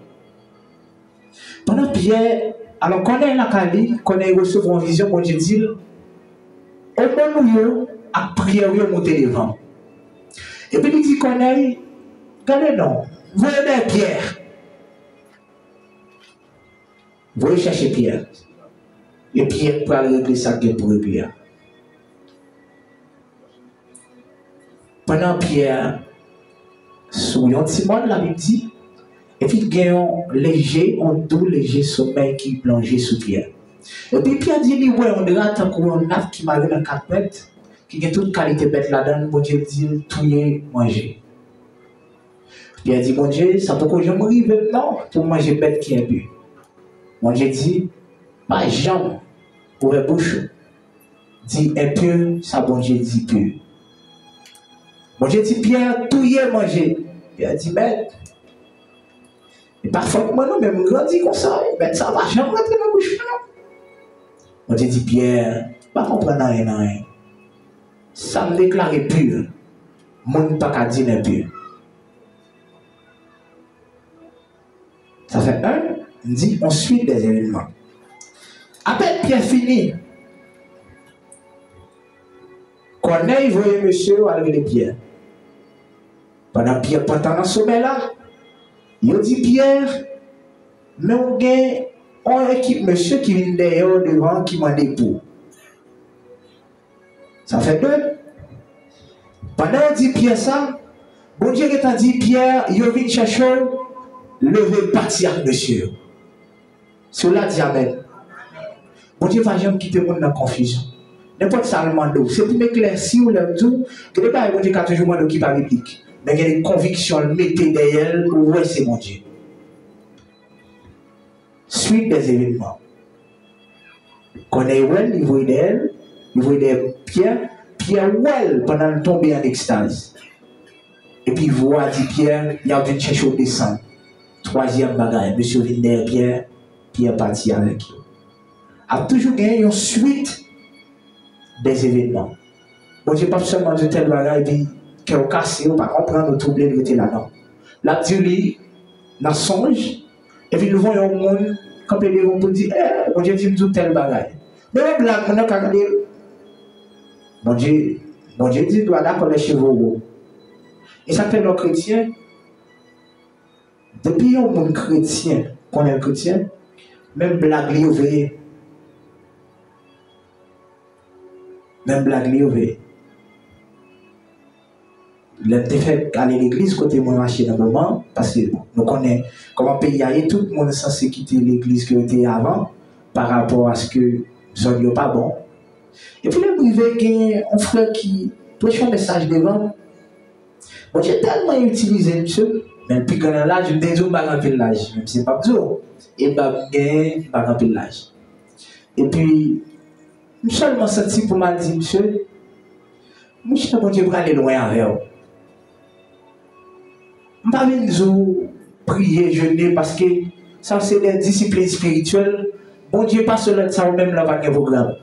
Pendant Pierre, alors connaît la Cali, connaît recevoir une vision, quand je dis, au moment où à prière, il monter devant. Et puis il dit, connaît, regardez non, voyez Pierre. Vous allez chercher Pierre. Et Pierre peut aller régler sa gueule pour Pierre. Pendant Pierre, sous un petit monde, la Bible dit, et puis il y a un léger, un doux léger sommeil qui plongeait sous Pierre. Et puis Pierre dit, ouais, on dirait tant qu'on a qui m'a dans 4 mètres, qui a toute qualité bête là-dedans, mon Dieu dit, tout y manger. Pierre dit, mon Dieu, ça peut que je mourir maintenant pour manger bête qui est bu. Mon Dieu dit, pas jambe pour la bouche. Dit un peu, ça bon Dieu dit peu. Mon Dieu dit, Pierre, tout y est mangé. Pierre dit, mais, et parfois, moi, non, mais je grandis comme ça, mais ça va jamais rentrer dans la bouche, non. On te dit Pierre, pas comprendre rien. Ça me déclare pur. Mon pas qu'à dire pur. Ça fait un, on dit ensuite des événements. Après Pierre fini. Corneille voyait monsieur avec les pierres. Pendant Pierre pendant le sommet là, il dit Pierre, mais on a une équipe monsieur qui vient d'ailleurs devant qui m'a dit pour. Ça fait deux. Pendant qu'il dit Pierre ça, bon Dieu qui t'a dit Pierre, il vient chercher lever partir avec monsieur. Cela dit Amen. Bon Dieu va jamais quitter le monde dans la confusion. N'importe ça le mando. C'est pour m'éclaircir ou le tout. Que les gens qui ont toujours mando qui pas biblique. Mais il y a des convictions, le mettez derrière, ouais, c'est mon Dieu. Suite des événements. Quand on est well, il voit d'elle, il voit des pierres, Pierre well pendant le tomber en extase. Et puis il voit, dit Pierre, il a venu chercher au descendre. Troisième bagaille, monsieur vient derrière Pierre parti avec lui. A toujours gagné une suite des événements. Bon, je n'ai pas seulement de tel bagaille, puis qui est cassé, on ne va pas comprendre, nous troubler, nous là non. La Dieu, dans songe, et puis nous voyons au monde, quand ils vont pour dire, eh, bon Dieu dit tout tel bagaille. Mais la blague, on a qu'à dire, bon Dieu dit, doit d'accord les chevaux. Et ça fait nos chrétiens, depuis un monde chrétien, qu'on est chrétien, même blague li ouvert. Même blague li ouvert. Le fait aller à l'église, côté moi marché dans le moment, parce que nous connaissons comment pays aille, tout le monde est censé quitter l'église qui était avant, par rapport à ce que ça n'est pas bon. Et puis, il y a un frère qui prêche un message devant. Bon, j'ai tellement utilisé, monsieur, mais puis quand là, je me dis, je ne vais pas remplir l'âge, même si ce n'est pas besoin. Et je ne vais pas remplir l'âge. Et puis, je suis seulement senti pour m'a dit, monsieur, je suis bon Dieu pour aller loin avec vous. Je ne vais pas prier, jeûner, parce que ça, c'est des disciplines spirituelles. Bon Dieu, pas seulement ça, même là, pas de programme.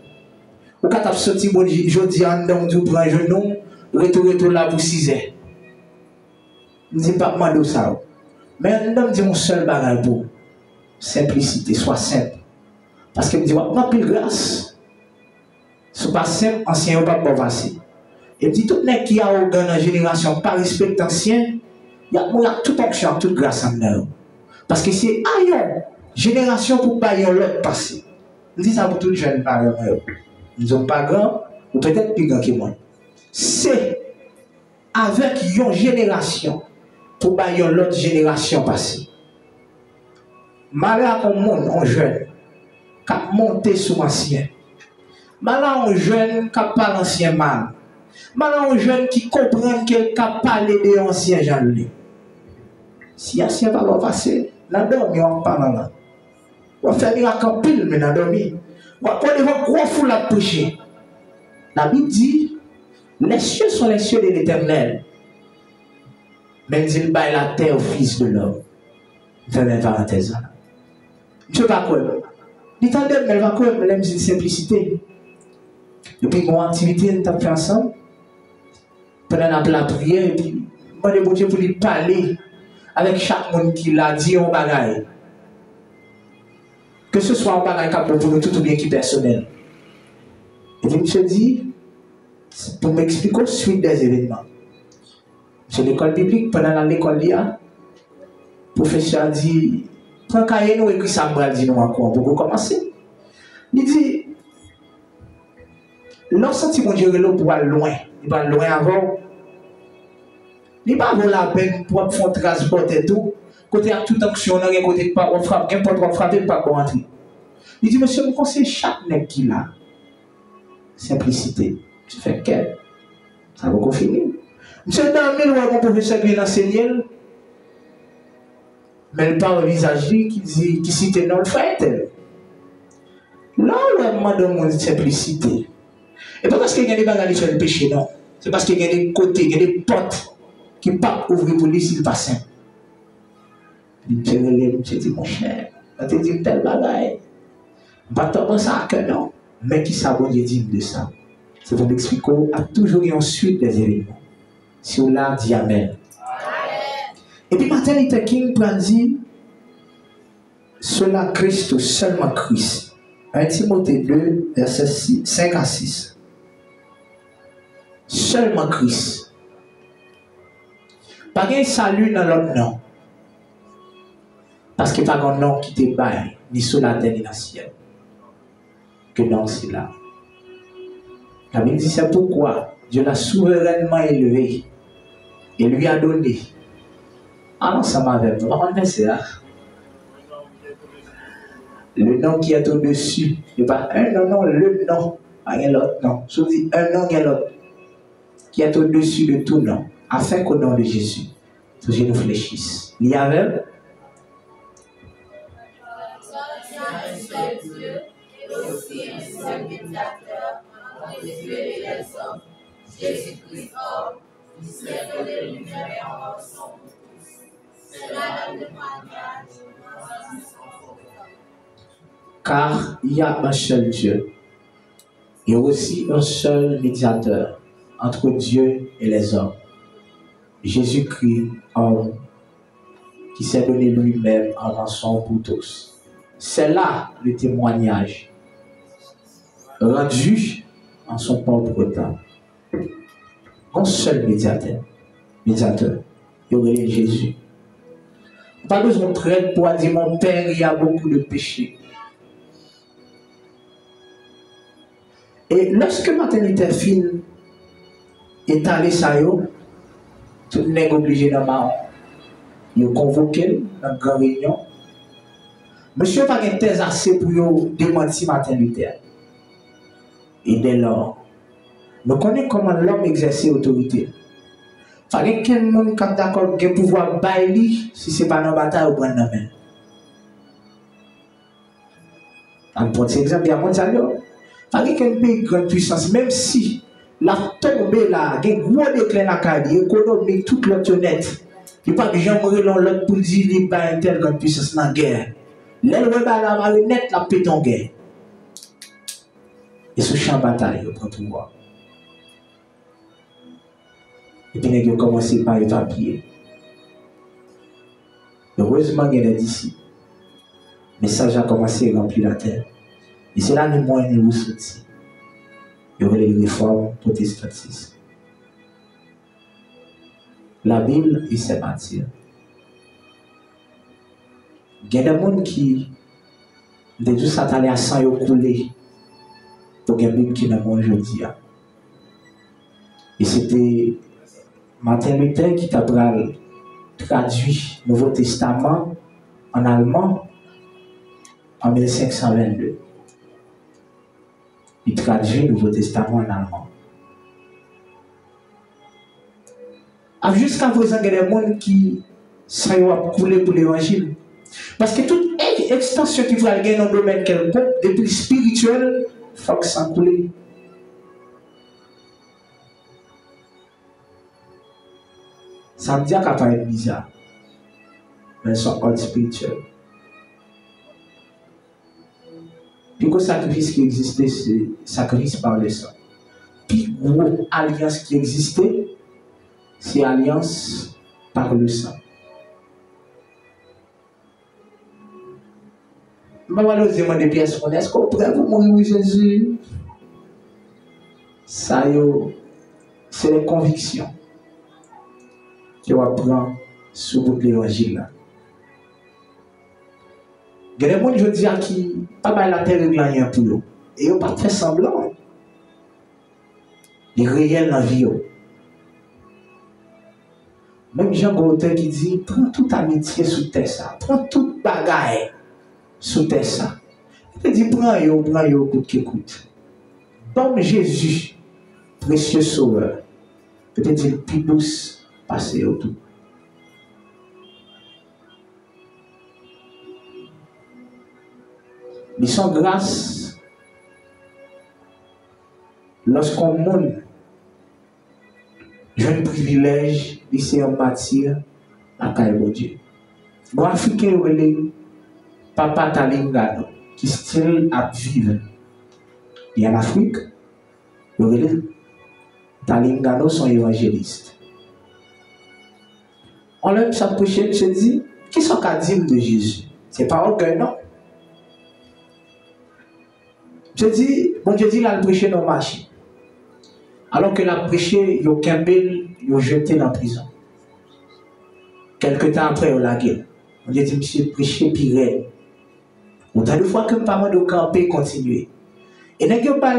Ou quand tu as sorti, bon Dieu, je dis, on prend un genou, retour là pour 6 heures. Je ne dis pas mal de ça. Mais on dit mon seul bagage pour simplicité, soit simple. Parce que je dis, on n'a plus de grâce. Ce n'est pas simple, ancien, on ne va pas passer. Et dit, tout le monde qui a organe en génération, pas respect ancien, il y a toute action, toute grâce en nous. Parce que c'est aïe, génération pour pas l'autre passé. Je dis ça pour tous les jeunes parents. Nous ne sommes pas grands, ou peut-être plus grands que moi. C'est avec une génération pour pas l'autre génération passée. Malheur au monde, on jeune, qui a monté sous ancien. Malheur on jeune, qui a pas l'ancien mal. Malheur on jeune qui comprend qu'il a parlé de l'ancien Jean-Louis. Si l'ancien va pas passer, la dormi, on parle là. On va faire miracle en pile, mais la dormi. On va prendre devant gros fou la toucher. La Bible dit, les cieux sont les cieux de l'Éternel. Mais il baille la terre au Fils de l'homme. Je fais une parenthèse là. Je ne sais pas quoi. Il t'en donne, mais elle va quoi, mais elle dit simplicité. Depuis mon activité, nous avons fait ensemble. Pendant la prière, et puis, moi, je Dieu pour lui parler avec chaque monde qui l'a dit en bagaille. Que ce soit en bagaille capable pour nous tout ou bien qui personnel. Et puis, je dit, pour m'expliquer la suite des événements. C'est l'école biblique, pendant l'école, le professeur dit, prends un cahier, nous écrit ça, nous dit nous encore, pour commencer. Il dit, lorsque tu mon Dieu pour aller loin, il va loin avant. Il ne va pas la peine pour faire transporter tout. Côté à toute action, côté pas, on frappe, n'importe quoi frapper, pas pour entrer. Il dit, monsieur, je conseille chaque nègre qui l'a. Simplicité. Tu fais quel? Ça va finir. Monsieur, dans le milieu, mon professeur qui vient enseigner, mais il parle au visage qui dit, qui cite non le frère. Là, on demande mon simplicité. Et pas parce qu'il y a des bagages qui font le péché, non. C'est parce qu'il y a des côtés, il y a des portes qui ne peuvent pas ouvrir pour lui s'il pas simple. Je me dis, mon cher, je te dis tel bagaille. Pas tant ça que non. Mais qui ça, bon Dieu dit de ça? C'est pour m'expliquer, a toujours eu ensuite des événements. Si on l'a dit Amen. Et puis Martin Luther King dit, cela Christ, seulement Christ. 1 Timothée 2, verset 5 à 6. Seulement Christ. Pas de salut dans l'autre nom. Parce que pas de nom qui te baille, ni sur la terre ni dans le ciel. Que non, c'est là. La Bible dit c'est pourquoi Dieu l'a souverainement élevé et lui a donné. Ah non, ça m'avait pas. On ça. Le nom qui est au-dessus. Il n'y a pas un nom, non, le nom. Rien l'autre nom. Je vous dis un nom et l'autre. Qui est au-dessus de tout nom. Afin qu'au nom de Jésus, que je nous fléchisse. Il y avait. Aussi un seul médiateur entre Dieu et les hommes, Jésus-Christ homme, qui s'est donné lui-même en rançon pour tous. C'est là le témoignage de son. Car il y a un seul Dieu et aussi un seul médiateur entre Dieu et les hommes, Jésus-Christ homme, qui s'est donné lui-même en rançon pour tous. C'est là le témoignage rendu en son propre temps. Un seul médiateur, il y aurait Jésus. Pas besoin de prêtre pour dire mon Père, il y a beaucoup de péchés. Et lorsque Martin Luther King est allé ça, tout le monde est obligé de marrer. Il est convoqué dans une grande réunion. Monsieur n'a pas de thèse assez pour démentir Martin Luther. Et dès lors, nous connaissons comment l'homme exerce l'autorité. Il fallait que quelqu'un soit d'accord de pouvoir bailler si ce n'est pas dans la bataille ou dans la main. En pour exemple, il y a un mondial. Il fallait qu'un pays de grande puissance, même si la tombée là, il y a un gros déclin dans la carrière, l'économie, toute l'autre net. Il n'y a pas de gens qui ont l'autre pour dire qu'il n'y a pas une telle grande puissance dans la guerre. L'elle va la marionnette, la pète en guerre. Et ce champ de bataille, il prend pouvoir. Et puis, il a commencé par évacuer. Heureusement, il y a des disciples. Le message a commencé à remplir la terre. Et c'est là que nous avons sorti. Il y aurait les réformes protestantistes. La Bible et ses matières. Il y a des gens qui, de tout ça, allaient à sang couler. Pour qu'il y ait une qui n'a pas aujourd'hui. Et c'était Martin Luther qui a traduit le Nouveau Testament en allemand en 1522. Il traduit le Nouveau Testament en allemand. Jusqu'à présent, il y a des gens qui sont coulés pour l'évangile. Parce que toute extension qui va gagner dans le domaine quelconque, depuis spirituel, il faut que ça coule. Ça me dit qu'à pas être bizarre. Mais ils sont hors spirituels. Puis le sacrifice qui existait, c'est sacrifice par le sang. Puis gros alliance qui existait, c'est alliance par le sang. Malheureusement, des pièces, est-ce qu'on pourrait vous mourir pour Jésus? Ça, c'est les convictions que vous apprenez sur votre évangile. Il y a des gens qui disent qui pas mal la terre et rien pour eux. Et ils n'ont pas fait semblant. Ils réels dans la vie. Même Jean Gaultier qui dit prends toute amitié sous terre ça, prends toute bagaille sous terre ça. Il dit prends yo, coûte qui coûte. Comme Jésus, précieux sauveur, peut-être il plus douce passer autour. Mais sans grâce, lorsqu'on monte, j'ai un privilège d'essayer en bâtir la caille de Dieu. Bon Africain, Papa Talingado, qui style à vivre Et en Afrique, les Talingano sont évangélistes. On leur s'approche, se dit, qui sont qu'à-dire de Jésus? C'est pas orgueil, non? Je dis, bon Dieu dit, il a prêché dans le marché. Alors que l'a prêché, il a jeté dans la prison. Quelque temps après, il a gueule. On dit, monsieur, prêché pire. Autant de fois que parents de camper continuer. Et n'est-ce pas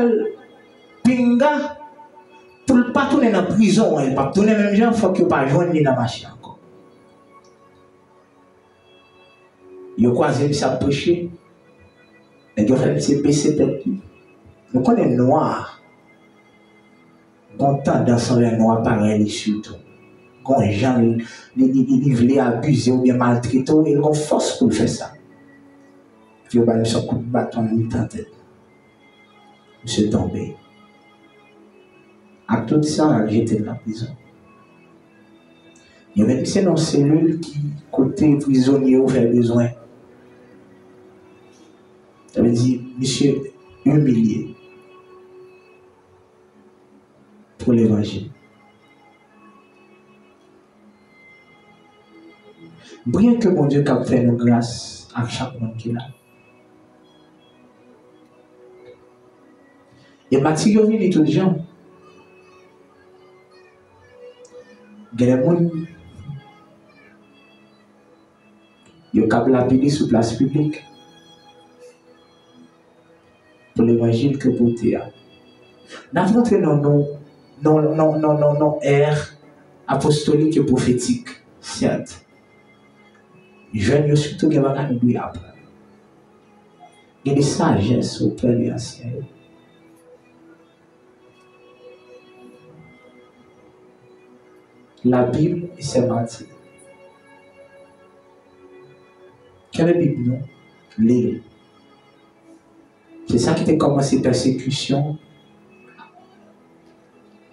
pinga pour ne pas tourner dans la prison, il ne pas tourner même gens, il faut qu'il ne pas joindre dans la machine encore. Il a croisé, il a prêché. Il a fait un PC tête. Nous connaissons noir. Content dans son noir pareil surtout. Quand les gens veulent abuser ou bien maltraiter, ils ont force pour faire ça. Puis il a son coup de bâton dans la tête. Monsieur tombé. À tout ça, j'étais dans la prison. Il y avait une dans cellule qui, côté prisonnier, fait besoin. Ça veut dire, monsieur, humilié pour l'évangile. Bien que mon Dieu a fait nos grâces à chaque monde qui est là. Et Mathieu vient tout les gens. Il y a des gens qui ont lapidé sur place publique pour l'évangile que pour théâtre. Nous avons entré dans ère apostolique et prophétique, certes. Jeunes, surtout, qui vont nous apprendre. Il y a des sagesses auprès des anciens. La Bible et ses martyrs. Quelle est la Bible, non? Lire. C'est ça qui a commencé persécution.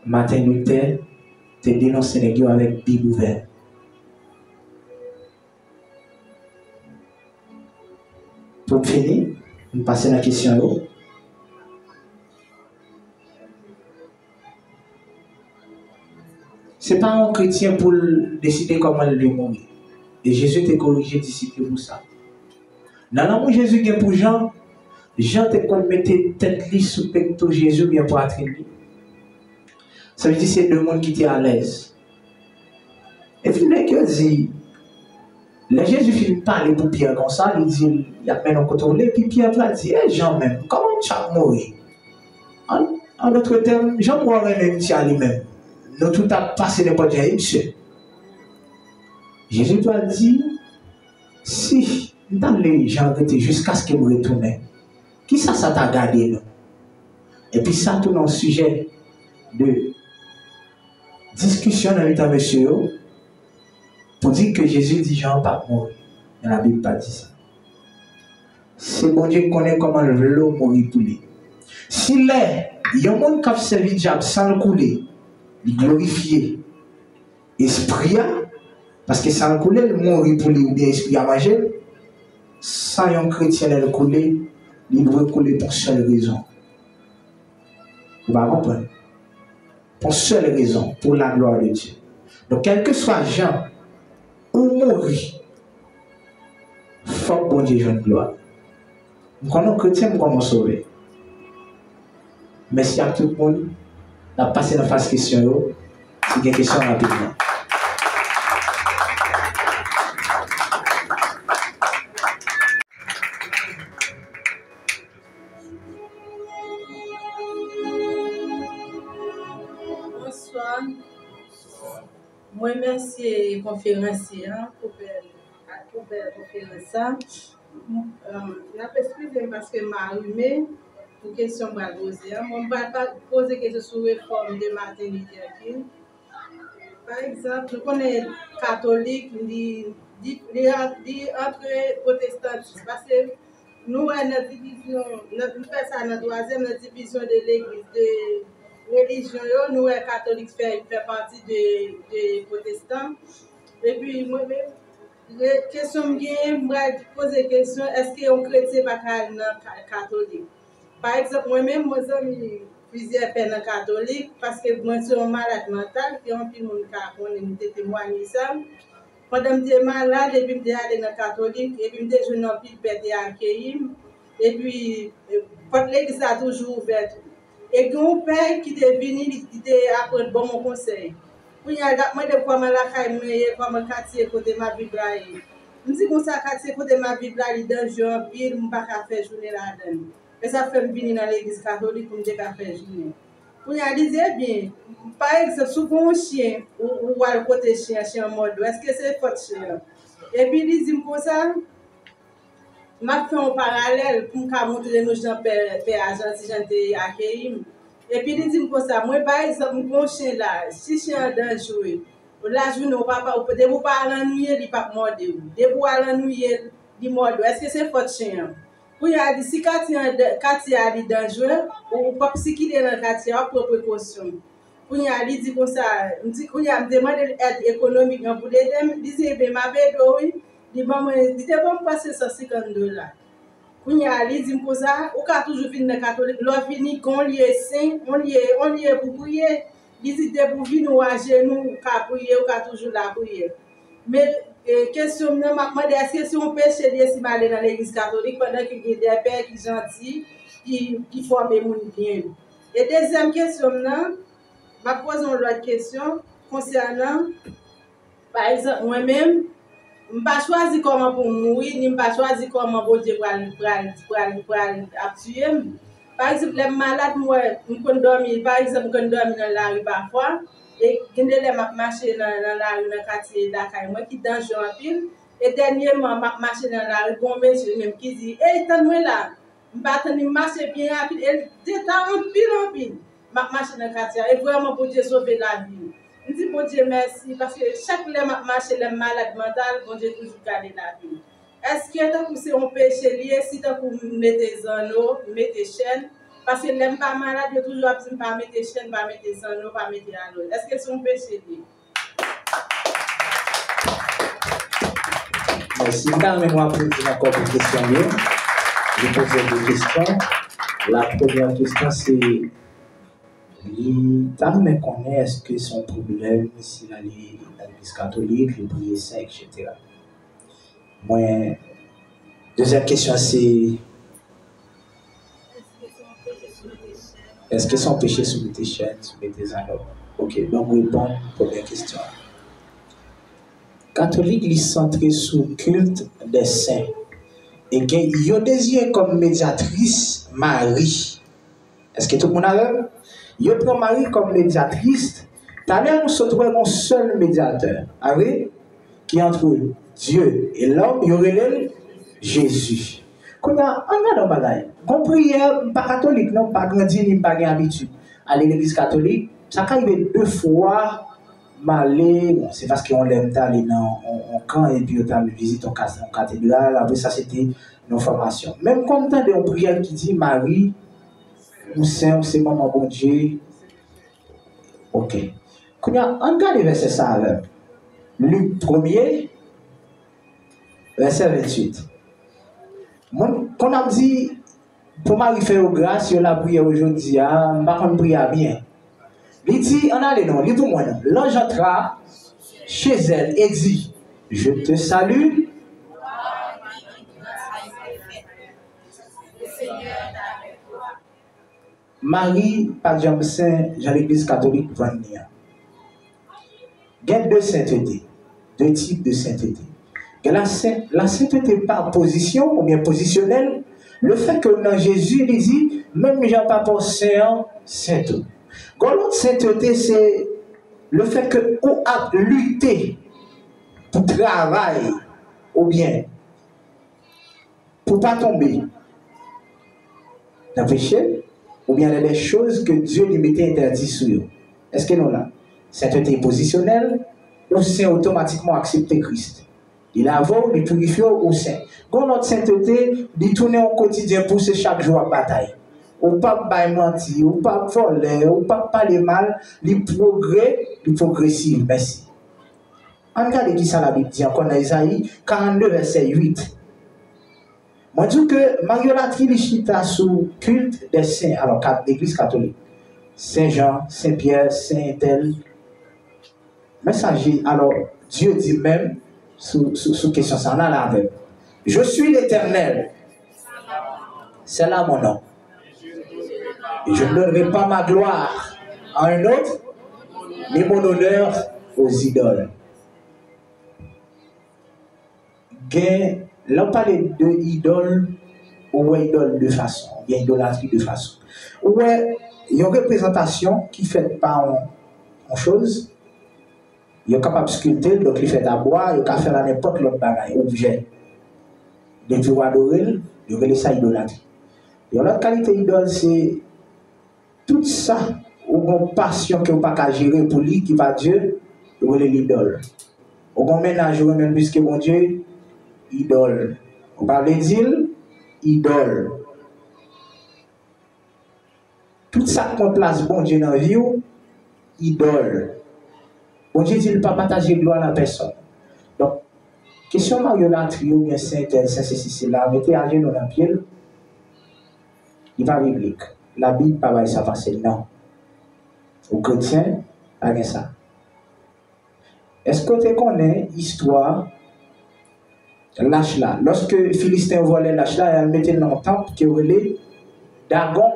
Martin Luther te dénoncé les gars avec Bible ouverte. Pour finir, nous passons à la question. Ce n'est pas un chrétien pour décider comment il mourir. Et Jésus t'a corrigé disciple pour ça. Dans l'amour Jésus qui est pour Jean, Jean te qu'on mettait tête li sous pecto Jésus bien pour attribuer. Ça veut dire que c'est deux mondes qui étaient à l'aise. Et puis les dit, les Jésus finit parler pour Pierre comme ça, il dit, il y a maintenant contrôlé, puis Pierre va dire, eh Jean même, comment tu as mourir? En d'autres termes, Jean mourrait même si à lui-même. Nous tout a passé n'importe quel monsieur. Jésus doit dire, si dans les gens étaient jusqu'à ce qu'ils me retournent, qui ça t'a gardé nous? Et puis ça tourne un sujet de discussion dans l'état monsieur pour dire que Jésus dit Jean pas mourir. Mais la Bible pas dit ça. C'est bon Dieu qui connaît comment l'eau mourir pour lui. Si là, il y a un monde qui a servi le diable sans le couler, il glorifier esprit, parce que sans le couler, il mourit pour lui ou bien esprit à manger, sans un chrétien le couler, il doit couler pour seule raison. Vous va comprendre? Pour seule raison, pour la gloire de Dieu. Donc, quel que soit Jean ou mourir, il faut que bon Dieu joue une gloire. Nous connaissons chrétiens, nous comment sauver. Merci à tout le monde. On a passé la phase question. Si il y a des questions rapidement. Bonsoir. Moi, merci conférencier pour la conférence. Je m'excuse parce que m'a allumé pour question de poser. On ne va pas poser question sur la réforme de Martin Luther King. Par exemple, on est catholique, entre protestantisme. Parce que nous, notre division, nous faisons ça dans la troisième division de l'église de religion. Nous, les catholiques, fait partie des protestants. Et puis, moi-même, la question que je pose la question, est-ce qu'un chrétien va être catholique? Par exemple, moi-même, moi, j'ai plusieurs peines catholiques parce que moi, je suis un malade mental, et on peut me témoigner ça. Pendant que j'étais malade, et puis j'étais allé dans le catholique, et puis j'étais jeune en pile pété à accueillir, et puis, l'église a toujours ouvert. Et mon père qui est venu, il était apprendre bon mon conseil. Puis, moi, des fois, je suis comme un quartier côté ma Bible. Je me dis que ça, quartier côté ma Bible, il est dangereux en pile, je ne peux pas faire journée là-dedans. Et ça fait venir dans l'église catholique pour me faire journée. Puis, il disait bien, par exemple, souvent un chien, ou à côté chien, chien en mode, est-ce que c'est votre chien? Et puis, il dit comme ça, je fais un parallèle pour me montrer nos gens père agent si j'étais accueilli. Et puis il dit comme ça, moi par exemple mon chien là, si chien dangereux, la journée au papa ou peut-être pas l'ennuyer, il pas morder ou. De pas l'ennuyer, il mord. Est-ce que c'est votre chien? Puis il a dit si quartier est dangereux ou pas si qu'il est dans quartier pour précaution. Puis il a dit comme ça, il me demande l'aide économique pour l'aider, il dit ben ma bête oui. Il était bon passer $150. Quand il a dit comme ça, on a toujours fini dans le catholique, l'on finit qu'on lui est saint, on lui est pour prier. Il dit pour venir nous à genoux, on a prié, on a toujours la prière. Mais question, est-ce que si on peut chez si aller dans l'église catholique pendant qu'il y a des pères qui sont gentils, qui forment les gens bien. Et deuxième question, je pose une autre question concernant, par exemple, moi-même, je n'ai pas choisi comment pour mourir, je n'ai pas choisi comment pour Dieu pour tuer. Par exemple, les malades, moi, je peux dormir, par exemple, je peux dormir dans la rue parfois, et je peux marcher dans la rue, dans le quartier d'Akaï, moi qui danse en pile, et dernièrement, je marche dans la rue, bon monsieur même qui dit, hey, t'as-moi là, je marche bien rapide, et j'étais en pile, je marche dans le quartier, et vraiment pour Dieu sauver la vie. Je dis, bon Dieu, merci, parce que chaque marche, les malades mentales, bon Dieu, toujours garder la vie. Est-ce que tu as poussé un péché lié, si tu as mettre des anneaux, mettre des chaînes, parce que les pas malades, ils toujours absent, pas mettre des chaînes, pas mettre des anneaux, pas mettre des anneaux. Est-ce que c'est un péché lié? Merci. Permettez-moi de poser encore une question. Je pose deux questions. La première question, c'est tant me connaît, est-ce que son problème, si l'église catholique, le prier saint, etc. Moi, deuxième question, c'est est-ce que son péché soumet tes chaînes, soumet tes anneaux? Ok, donc répond première question. Catholique, il est centré sur le culte des saints. Et il y a désiré comme médiatrice Marie. Est-ce que tout le monde a vu? Il prend Marie comme médiatrice. Tout à l'heure, on se trouve un seul médiateur. Qui est entre Dieu et l'homme, il y aurait Jésus. Quand on a dans bagaille, qu'on prière, pas catholique, non, pas grandi, ni pas habitude. Aller à l'église catholique, ça arrive 2 fois, malé, bon, c'est parce qu'on l'aime d'aller dans un camp et puis on a visité en cathédrale, après ça c'était nos formations. Même quand on a une prière qui dit Marie, ou Saint, ou c'est maman bon Dieu. Ok. Quand on regarde le verset ça avec Luc 1er, verset 28. Quand on a dit, pour Marie faire grâce, il a prié aujourd'hui, on va prier bien. Il dit, on a les noms, il dit moi, l'ange entra chez elle et dit, je te salue. Marie, par exemple, Saint, dans l'église catholique, va venir. Il y a 2 saintetés, 2 types de sainteté. La sainteté par position ou bien positionnelle, le fait que dans Jésus, il dit, même Jean pas pour saint, sainteté. L'autre sainteté, c'est le fait que on a lutté pour travailler ou bien pour ne pas tomber dans le péché ou bien dans les choses que Dieu lui mettait interdites sur eux. Est-ce que nous là? Sainteté positionnelle ou c'est automatiquement accepter Christ? Il avance, il purifie au sein. Quand notre sainteté, il tourne au quotidien pour ce chaque jour à bataille. Ou pas mentir, ou pas voler, ou pas parler mal, les progrès, les progressifs. Merci. On regarde qui ça la Bible dit encore dans Isaïe 42, verset 8. Moi, je dis que Mariolatrie Lichita sous culte des saints, alors l'église catholique, Saint-Jean, Saint-Pierre, Saint-Tel, messager, alors Dieu dit même, sous question ça, on a la même. Je suis l'Éternel. C'est là mon nom. Et je ne donnerai pas ma gloire à un autre, ni mon honneur aux idoles. Là, on parle de idoles, ou idole de façon, bien idolâtrie de façon. Ou il y a une représentation qui fait par une chose, il est capable de sculpter, donc il fait d'abord, il peut faire n'importe quel autre bagage, objet. Donc, il va adorer, il va laisser idolâtrie. Et l'autre qualité d'idole, c'est tout ça, ou une passion que vous ne pouvez pas gérer pour lui, qui va Dieu, il va l'idole. Ou un ménage, ou même plus que mon Dieu, idole. On parle d'île, idole. Tout ça qu'on place bon Dieu dans la vie, idole. Bon Dieu dit, il ne peut pas partager gloire à la personne. Donc, question mariolatrie ou bien saint-tel, c'est là, mettez à genoux dans la pied, il va biblique. La Bible, pas ça passer, non. Aux chrétiens, pas ça. Est-ce que tu connais l'histoire Lachla? Lorsque Philistin volait Lachla, il mettait dans le temple qui relait Dagon.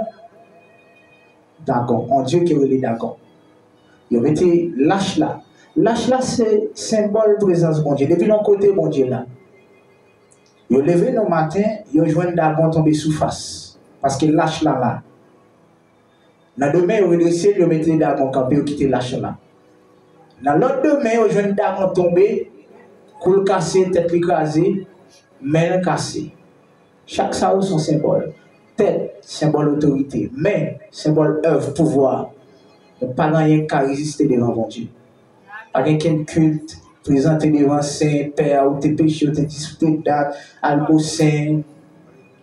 Dagon, en Dieu qui relait Dagon. Il mettait Lachla. Lachla, c'est symbole de présence de Dieu. Depuis l'autre côté, bon Dieu là. Il levé le matin, il joint Dagon tomber sous face. Parce que Lachla là. Dans le demain, il redressé, il mettait Dagon campé, il quittait Lachla. Dans l'autre demain, il joint Dagon tomber. Coule cassé, tête écrasée, main cassée. Chaque ça a son symbole. Tête, symbole autorité. Main, symbole œuvre, pouvoir. Donc, pas rien qu'à résister devant mon Dieu. Pas rien qu'un culte, présenter devant Saint, Père, ou tes péchés, ou tes disputés, date, albo saint,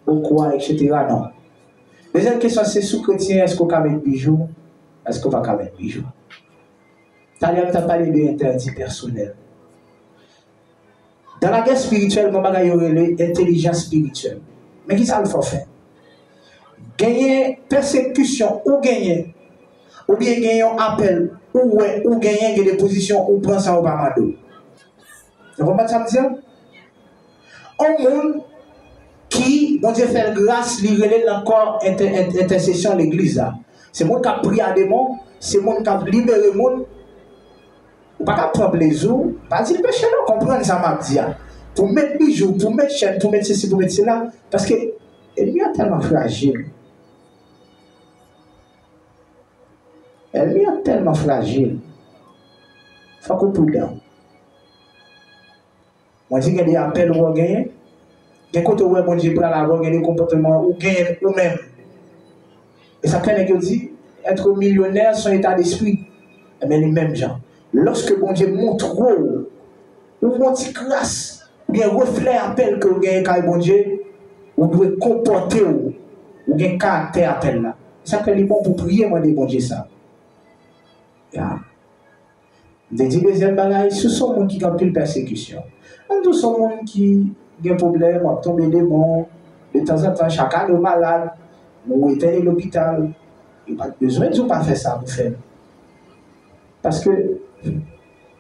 ou quoi, etc. Non. Deuxième question, c'est sous chrétien, est-ce qu'on peut mettre bijoux? Est-ce qu'on va mettre bijoux? Tu as parlé de l'interdit personnel. Dans la guerre spirituelle, on va avoir l'intelligence spirituelle. Mais qui ça le faut faire? Gagner persécution ou gagner, ou bien gagner un appel, ou gagner des positions, ou prendre ça au Bamado. Vous comprenez ça me dire? Un monde qui, bon Dieu fait grâce, lui relève encore intercession de l'église. C'est le monde qui a prié à des mondes, c'est le monde qui a libéré le monde. Ou pas prendre les eaux, pas dire péché, non, comprendre ça m'a dit. Pour mettre bijoux, pour mettre chaîne, pour mettre ceci, pour mettre cela, parce que l'ennemi est tellement fragile. L'ennemi est tellement fragile. Il faut qu'on prudent. Moi, je dis qu'il y a des appels où on gagne. Il y a des côtés où on dit qu'il des comportements où on gagne ou même. Et ça fait que dit être millionnaire, son état d'esprit. Mais les mêmes gens. Lorsque bon Dieu montre ou montre grâce, ou bien reflet appel que vous gagnez quand bon Dieu, vous devez comporter ou bien caractère appel là. Ça fait bon pour prier, moi, des bon Dieu ça. Je dis deuxième bagaille, ce sont les gens qui ont plus de persécution. Ce sont les gens qui ont des problèmes, qui ont tombé des bons, de temps en temps, chacun est malade, ou est à l'hôpital. Il n'y a pas besoin de ne pas faire ça pour faire. Parce que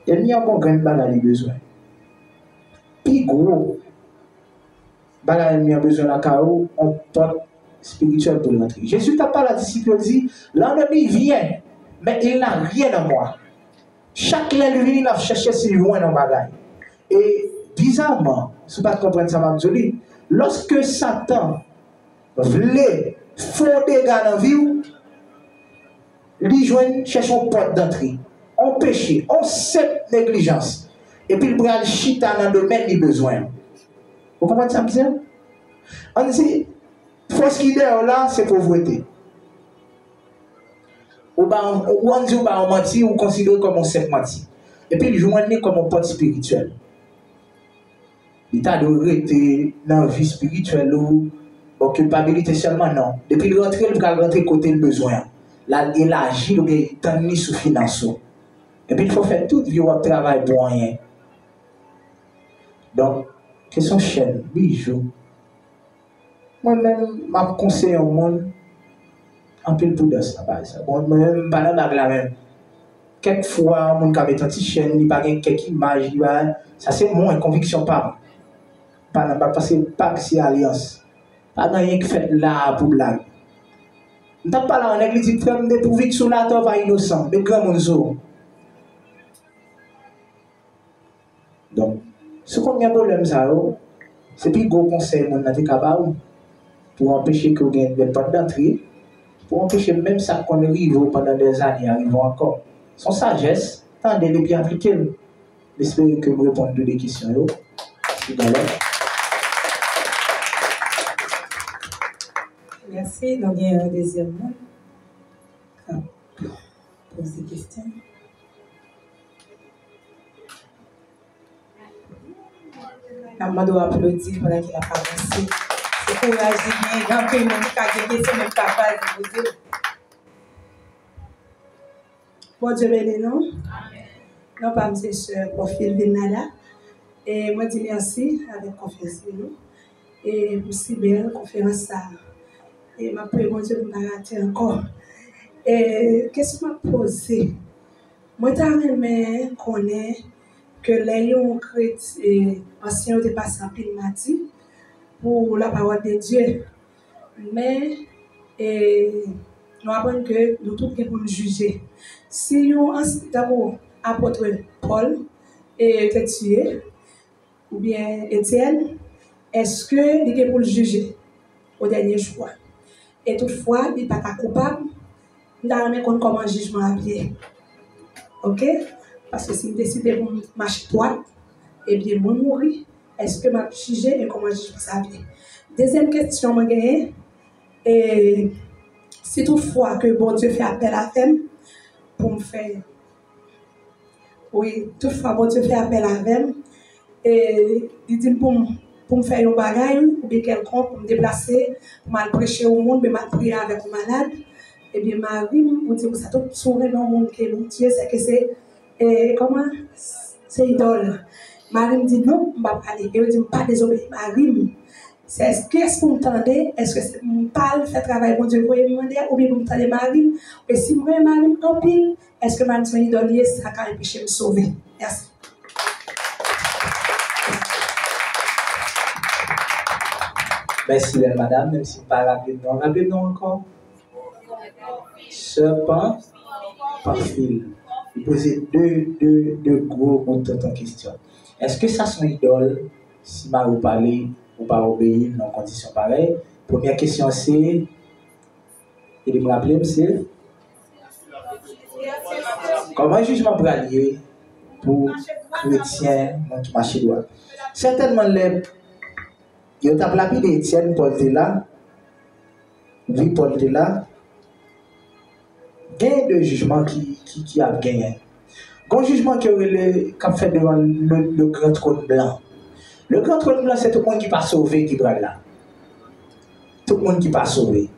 il n'y a pas de bagaille besoin. Puis gros, bagaille a besoin de la carreau, on porte spirituel pour l'entrée. Jésus t'a pas la disciple dit, l'ennemi vient, mais il n'a rien en moi. Chaque l'ennemi il a cherché si loin dans bagaille. Et bizarrement, si vous ne comprenez ça, m'a dit, lorsque Satan voulait faire des dégâts dans la vie, il cherche une porte d'entrée. On péché, on sait négligence. Et puis il prend le chita dans le domaine des besoins. Vous comprenez ça, monsieur? On dit, force qui est là, c'est pauvreté. Ou on dit, on mentit, ou considère comme on sait mentir. Et puis il joue comme un porte spirituel. Il t'a de dans la vie spirituelle ou occupabilité seulement, non. Depuis le rentrer, il va rentrer côté le besoin. Là, il agit, il t'a mis sous finance. Et puis il faut faire tout le travail pour rien. Donc, question chaîne, bijoux, Moi-même, je conseille au monde un peu de prudence. Bon, moi-même, pas dans la même. Quelquefois, mon qui met un petit chaîne, il n'y a pas quelques images, ça c'est moins conviction pas. Pas parce que pas que c'est alliance. Pas rien qui fait là pour blague. On t'a pas là en église, il fait des pour vite sur la table pas innocent, des grands monzo. Donc, ce qu'on a un problème ça, c'est plus gros conseil mon été capable pour empêcher que vous ayez des portes d'entrée, pour empêcher même ça qu'on arrive pendant des années, arrivons encore. Son sagesse, tendez les bien appliquer. J'espère que vous répondez à des questions. Merci. Donc, il y a un deuxième mot. Pose des questions. Je dois applaudir pendant qu'il a avancé. C'est courageux, il y a un peu de monde qui a des questions, même capable de poser. Bon Dieu béni, non? Non, pas M. Sœur Profil Vinala. Et moi, je dis merci avec confiance. Et pour si belle conférence. Et ma prière, bon Dieu, pour m'arrêter encore. Et qu'est-ce que je posé? Moi, je connais que les chrétiens anciens ont passé en pile mati pour la parole de Dieu. Mais nous apprenons que nous tous pour nous juger. Si nous, d'abord, apôtre Paul était tué, ou bien Étienne, est-ce que il est pour le juger au dernier jour? Et toutefois, il n'est pas coupable, nous avons comment le jugement à pied. Ok? Parce que si je décide de marcher droit, et bien, moi mourir, est-ce que je vais juger et comment je juge ça à pied? Deuxième question, je vais et si toutefois que bon Dieu fait appel à femme pour me faire, oui, toutefois bon Dieu fait appel à femme et il dit pour me faire un bagage ou bien quelqu'un pour me déplacer, pour me prêcher au monde, pour me prier avec un malade, et bien Marie, vous dit que ça tout sourire dans le monde que Dieu c'est que c'est comment c'est idole. Marie me dit non, je ne vais pas parler. Et elle dit pas désobéir. Marie, est-ce que vous m'entendez? Est-ce que c'est mon parle, fait travail pour Dieu, vous pouvez me demander, ou bien vous m'entendez Marie? Et si vous voyez Marie en pile, est-ce que Marie est idole, ça va empêcher de me sauver? Merci. Merci, belle madame, même si vous ne parlez pas rappelez-nous encore. Serpent par fil. Vous posez deux gros mots en question. Est-ce que ça sont idoles si ma vous parlez ou pas obéir dans conditions pareilles? Première question c'est, il me rappelle, monsieur, comment le jugement peut allier pour chrétiens qui marchent droit? Certainement, il y a un lapide d'Étienne, Paul était là, oui, Paul était là, gain de jugement qui a gagné. Un jugement qui a fait devant le grand trône blanc. Le grand trône blanc, c'est tout le monde qui n'est pas sauvé qui peut aller là. Tout le monde qui n'est pas sauvé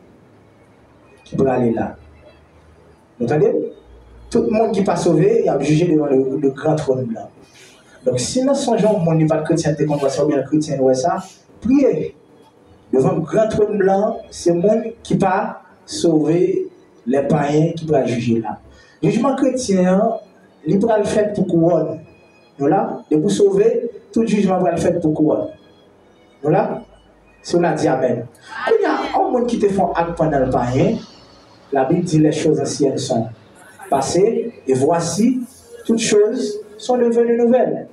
qui peut aller là. Vous entendez? Tout le monde qui n'est pas sauvé, il a jugé devant le grand trône blanc. Donc, si nous songeons au monde n'est pas chrétien, t'es qu'on va sauver le chrétien, ouais ça, priez. Devant le grand trône blanc, c'est le monde qui n'est pas sauvé, les païens qui peuvent juger là. Le jugement chrétien, il peut le faire pour couronne. Voilà, de vous sauver, tout jugement va le faire pour couronne. Voilà, c'est on a dit amen. Il y a un monde qui te font acte pendant le païen, la Bible dit les choses anciennes sont passées, et voici, toutes choses sont devenues nouvelles.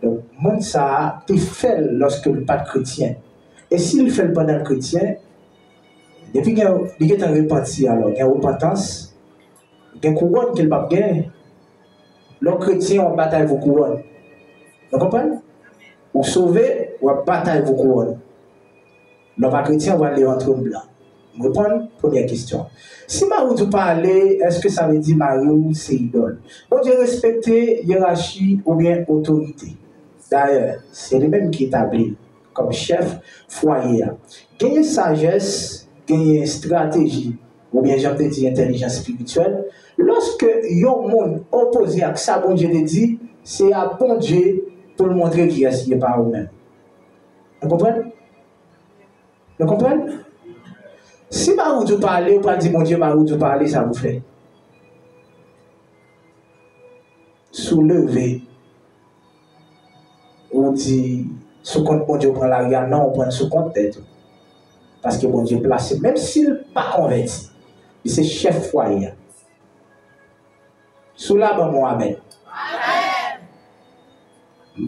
Donc, le monde ça, il fait lorsque le pas chrétien. Et s'il fait pendant le chrétien, depuis qu'il y a un repenti, alors il y a une repentance, il y a une couronne qu'il n'a pas gagné. Le chrétien, on bataille vos couronnes. Vous comprenez? Ou sauver, ou bataille vos couronnes. Le pas chrétien, on va aller en trône blanc. Vous comprenez? Première question. Si Marie vous parle, est-ce que ça veut dire Marie c'est idole? Bon Dieu respecter hiérarchie ou bien autorité. D'ailleurs, c'est lui-même qui établit comme chef foyer. Gagner sagesse, gagner stratégie, ou bien j'ai dit intelligence spirituelle. Lorsque yon monde opposé à ça, bon Dieu te dit, c'est à bon Dieu pour le montrer qu'il est par vous-même. Vous comprenez? Vous comprenez? Si par où tu parles, vous dire mon Dieu, par où tu parles, ça vous fait. Soulever. On dit, sous compte mon Dieu prend l'arrière, non, on prend sous compte tête. Parce que mon Dieu placé, même s'il n'est pas converti, c'est chef foyer. Sous là, ben, moi, amen.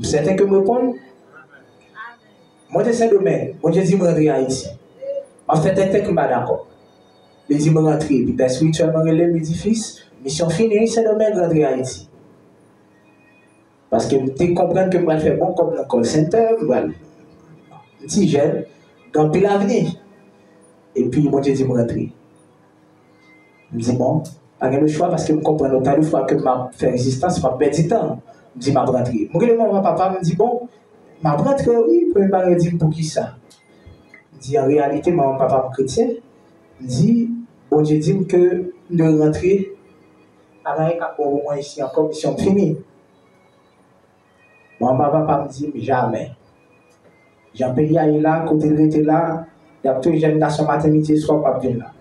Certains que me répondent, moi, je sais demain, moi, je dis, je rentrer à Haïti. En fait, je ne suis pas d'accord. Je dis, je rentrer, puis ben, spirituellement, je relève l'édifice, mission finie, c'est demain, je rentrer à Haïti. Parce que tu comprends que je fais bon comme le call center, je suis jeune, dans pile l'avenir. Et puis, moi, je dis, je rentrer. Je dis, bon, pas le choix parce que je comprends autant de fois que je fais résistance, je perds du temps. Je dis, je rentrer. Mon papa me dit, bon, je rentrer, oui, puis je me dit, pour qui ça? Je dis, en réalité, mon papa est chrétien. Je dis, bon, je dis que de rentrer, avec au moins ici encore, mission finie. Mon papa me dit, jamais. J'ai payé à là, côté de l'été là, il y a tous les jeunes garçons matin, midi, soir, pas bien là.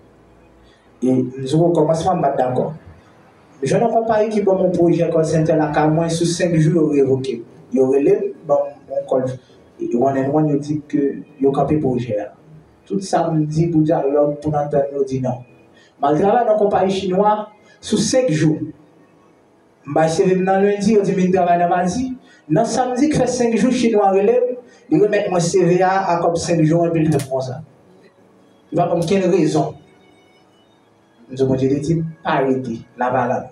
Et nous avons commencé à me battre d'accord. Je ne comprends pas qui bon mon projet comme center là, car moins sous 5 jours, il révoqué. Il relève bon mon col. Et on a dit que il a campé projet. Tout ça me dit pour dialogue, pour entendre, nous dit non. Malgré ça, dans la compagnie chinoise, sous 5 jours, je suis dans lundi, on dit que je travaille dans mardi. Dans samedi, qui fait 5 jours, chinois relève, il remet mon CVA à comme 5 jours, et puis il fait comme ça. Il va pas me quelle raison. Nous avons dit, pas arrêter, la balade.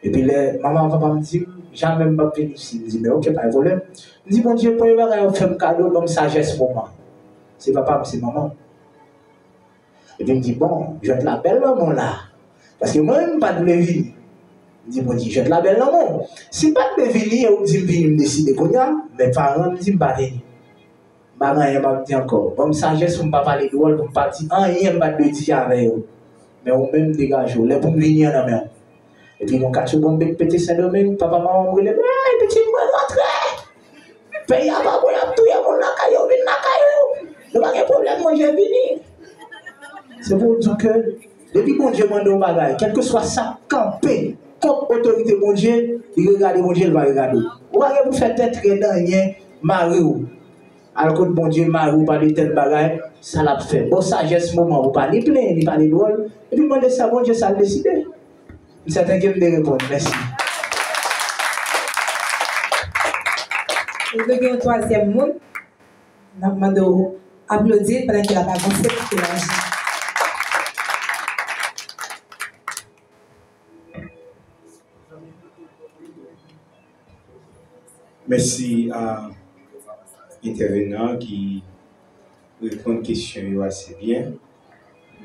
Et puis, maman, papa me dit, jamais pas venir ici. Je dis, mais ok, pas de problème. Je dis, bon Dieu, pour me faire un cadeau comme sagesse pour moi. C'est papa, c'est maman. Et puis, il me dit, bon, je te la belle maman là. Parce que moi, je n'ai pas de levier. Je dis, bon Dieu, je te la belle maman. Si pas de levier, on dit, je me décide qu'on y a, mes parents me disent, je ne vais pas venir. Je ne vais dire encore. Comme sagesse, on ne va pas parler de rôle, pour partir. Je ne vais pas dire avec eux. Mais on même dégage, les pour venir dans la main. Et puis, on cache bon bec pété Saint-Domingue, papa, maman, me relève, hey, petit, moi, rentre. Paye à pas, moi, tout, y'a mon nakayo, vin nakayo. Il n'y a pas de problème, moi, j'ai venu. C'est pour dire que, depuis mon Dieu, m'a donné un bagage, quel que soit ça, camper, contre l'autorité, mon Dieu, il regarde, mon Dieu, il va regarder. Ou alors, vous faites être dans rien, Mario. Alors que bon Dieu, Mario, pas de tel bagage, ça l'a fait. Bon, sagesse, moment, vous parlez plein, vous parlez drôle. Et puis, moi, de ça, bon Dieu, ça l'a décidé. Certains qui me répondent. Merci. Nous avons un troisième monde. Nous demandons d'applaudir pendant qu'il a pas avancé pour qu'il agisse. Merci à l'intervenant qui répond aux questions assez bien.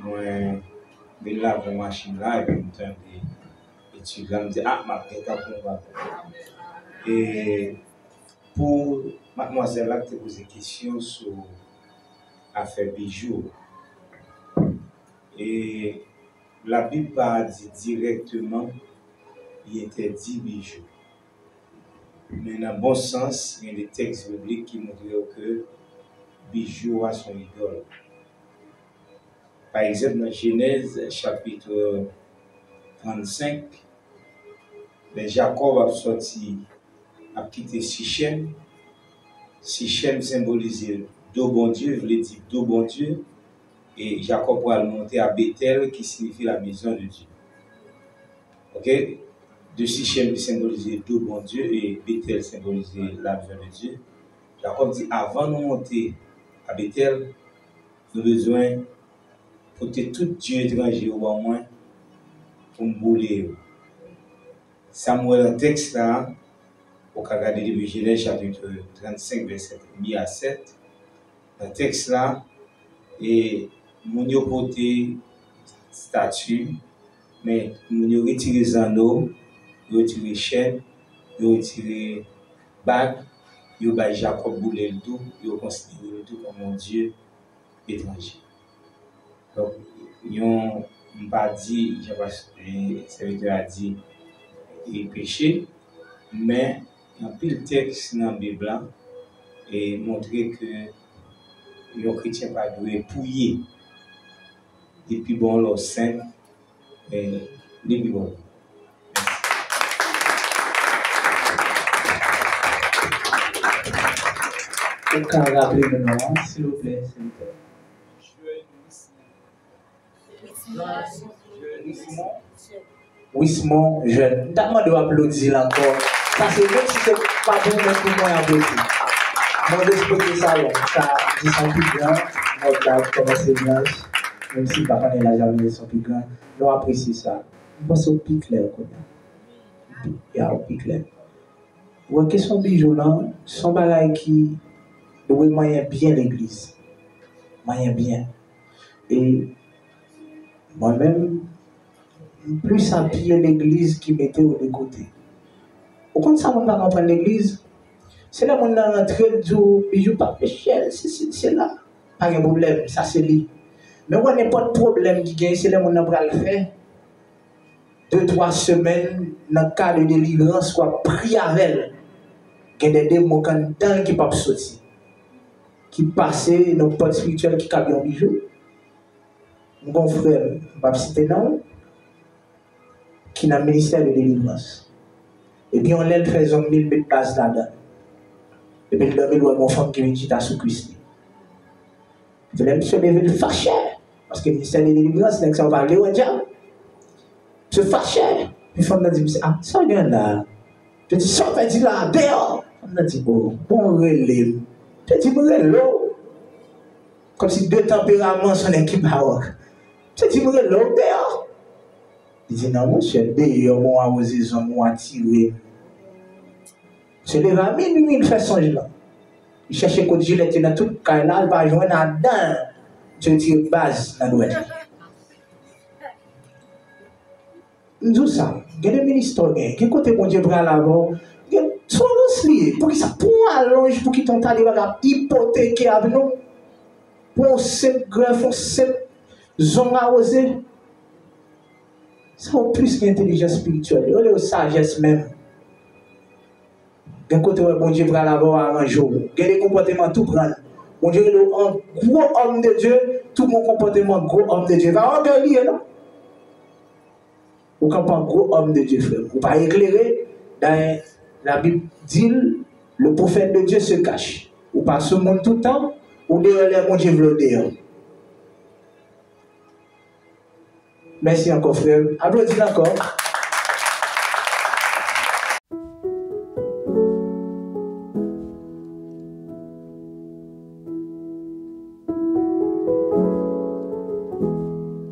Moi, je vais là pour la machine là et puis je me dis, là, je me dis, ah, ma tête a pour Et pour mademoiselle là, qui te pose des questions sur l'affaire bijoux. Et la Bible pas dit directement, il interdit bijoux. Mais dans le bon sens, il y a des textes bibliques qui montrent que bijoux a son idole. Par exemple, dans Genèse chapitre 35, Jacob a sorti, a quitté Sichem. Sichem symbolisait deux bons dieux, voulait dire deux bons dieux. Et Jacob va monter à Bethel, qui signifie la maison de Dieu. Ok? De Sichem qui symbolisait deux bons dieux et Bethel symbolisait la maison de Dieu. Jacob dit, avant de monter à Bethel, nous avons besoin de porter tout Dieu étranger au moins pour me bouler. Samuel, un texte là, au cas regarder le Genèse chapitre 35, verset 1 à 7. Un texte là, et mon yo porté statue, mais mon yo retiré les anneaux, yo retiré chaîne, yo retiré bague, yo ba Jacob bouler le tout, yo considéré le tout comme un Dieu étranger. Donc, yon pas dit, le serviteur a dit, il péché, mais il y a un pile texte dans la Bible et montrer que les chrétiens pas doivent pouiller. Depuis bon, leur saint, les bon. Vous pouvez rappeler le nom, s'il vous plaît, s'il vous plaît. Wismont jeune. D'abord de applaudir encore. Parce que même si c'est pas bon, mais pour moi applaudir. Moi respecte ça, ça dit son plus grand, notre âge commence blanche, même si papa n'est là jamais son plus grand, nous apprécions ça. Je pense au plus clair comme ça. Il y a au plus clair. Ou question bijou là, son bagage qui doit moyen bien l'église. Moyen bien. Et moi-même, plus à pied l'église qui mettait au côté. Au contraire, ça, on va comprendre l'église. C'est là qu'on a rentré du bijou pas péché, c'est là. Pas de problème, ça c'est lui. Mais on n'a pas de problème qui gagne, c'est là qu'on a le faire. 2-3 semaines, dans le cas de délivrance, soit pris avec elle. Il y a des démons qui ne peuvent pas sortir. Qui passent dans le pot spirituel qui cabe en bijou. Mon frère, je ne vais pas citer non, qui est dans le ministère de délivrance. Et bien, on l'a fait 1000 mètres de place là-dedans. Et puis, le domaine où mon femme qui vient de sous Christ. Je vais me lever de fâché. Parce que le ministère de délivrance, c'est que ça va parler au diable. Je suis fâché. Puis, femme m'a dit, ah, ça vient là. Je dis, ça va dire là, dehors. Femme m'a dit, bon relais. Je dis, bon relais. Comme si 2 tempéraments sont équipés à voir. Je dis, bon relais, dehors. Il dit, non, monsieur, dehors, moi, arrosé, moi, attiré. Se lève à minuit, il fait son là. Il cherche un côté gilet dans tout le cas là, il va joindre là-dedans. Tu tires base dans l'ouest. Nous disons ça. Il y a des ministres, il y a côté bon Dieu bras là-bas. Il y a soit l'osli, pour qu'il ça pour allonge, pour qu'il t'en t'a hypothéquer avec nous. Pour cette greffe, pour cette zone arrosée. Ça a plus d'intelligence spirituelle. Il y a de sagesse même. D'un côté, bon Dieu va là-bas un jour. Il y a des comportements tout prendre. Bon Dieu est un gros homme de Dieu, tout mon comportement gros homme de Dieu. Va en gueuler, non? Ou quand pas un gros homme de Dieu, frère. Ou pas éclairé, dans la Bible dit, le prophète de Dieu se cache. Ou pas ce monde tout le temps, ou derrière bon Dieu veut dehors. Merci encore, frère. Applaudissez encore.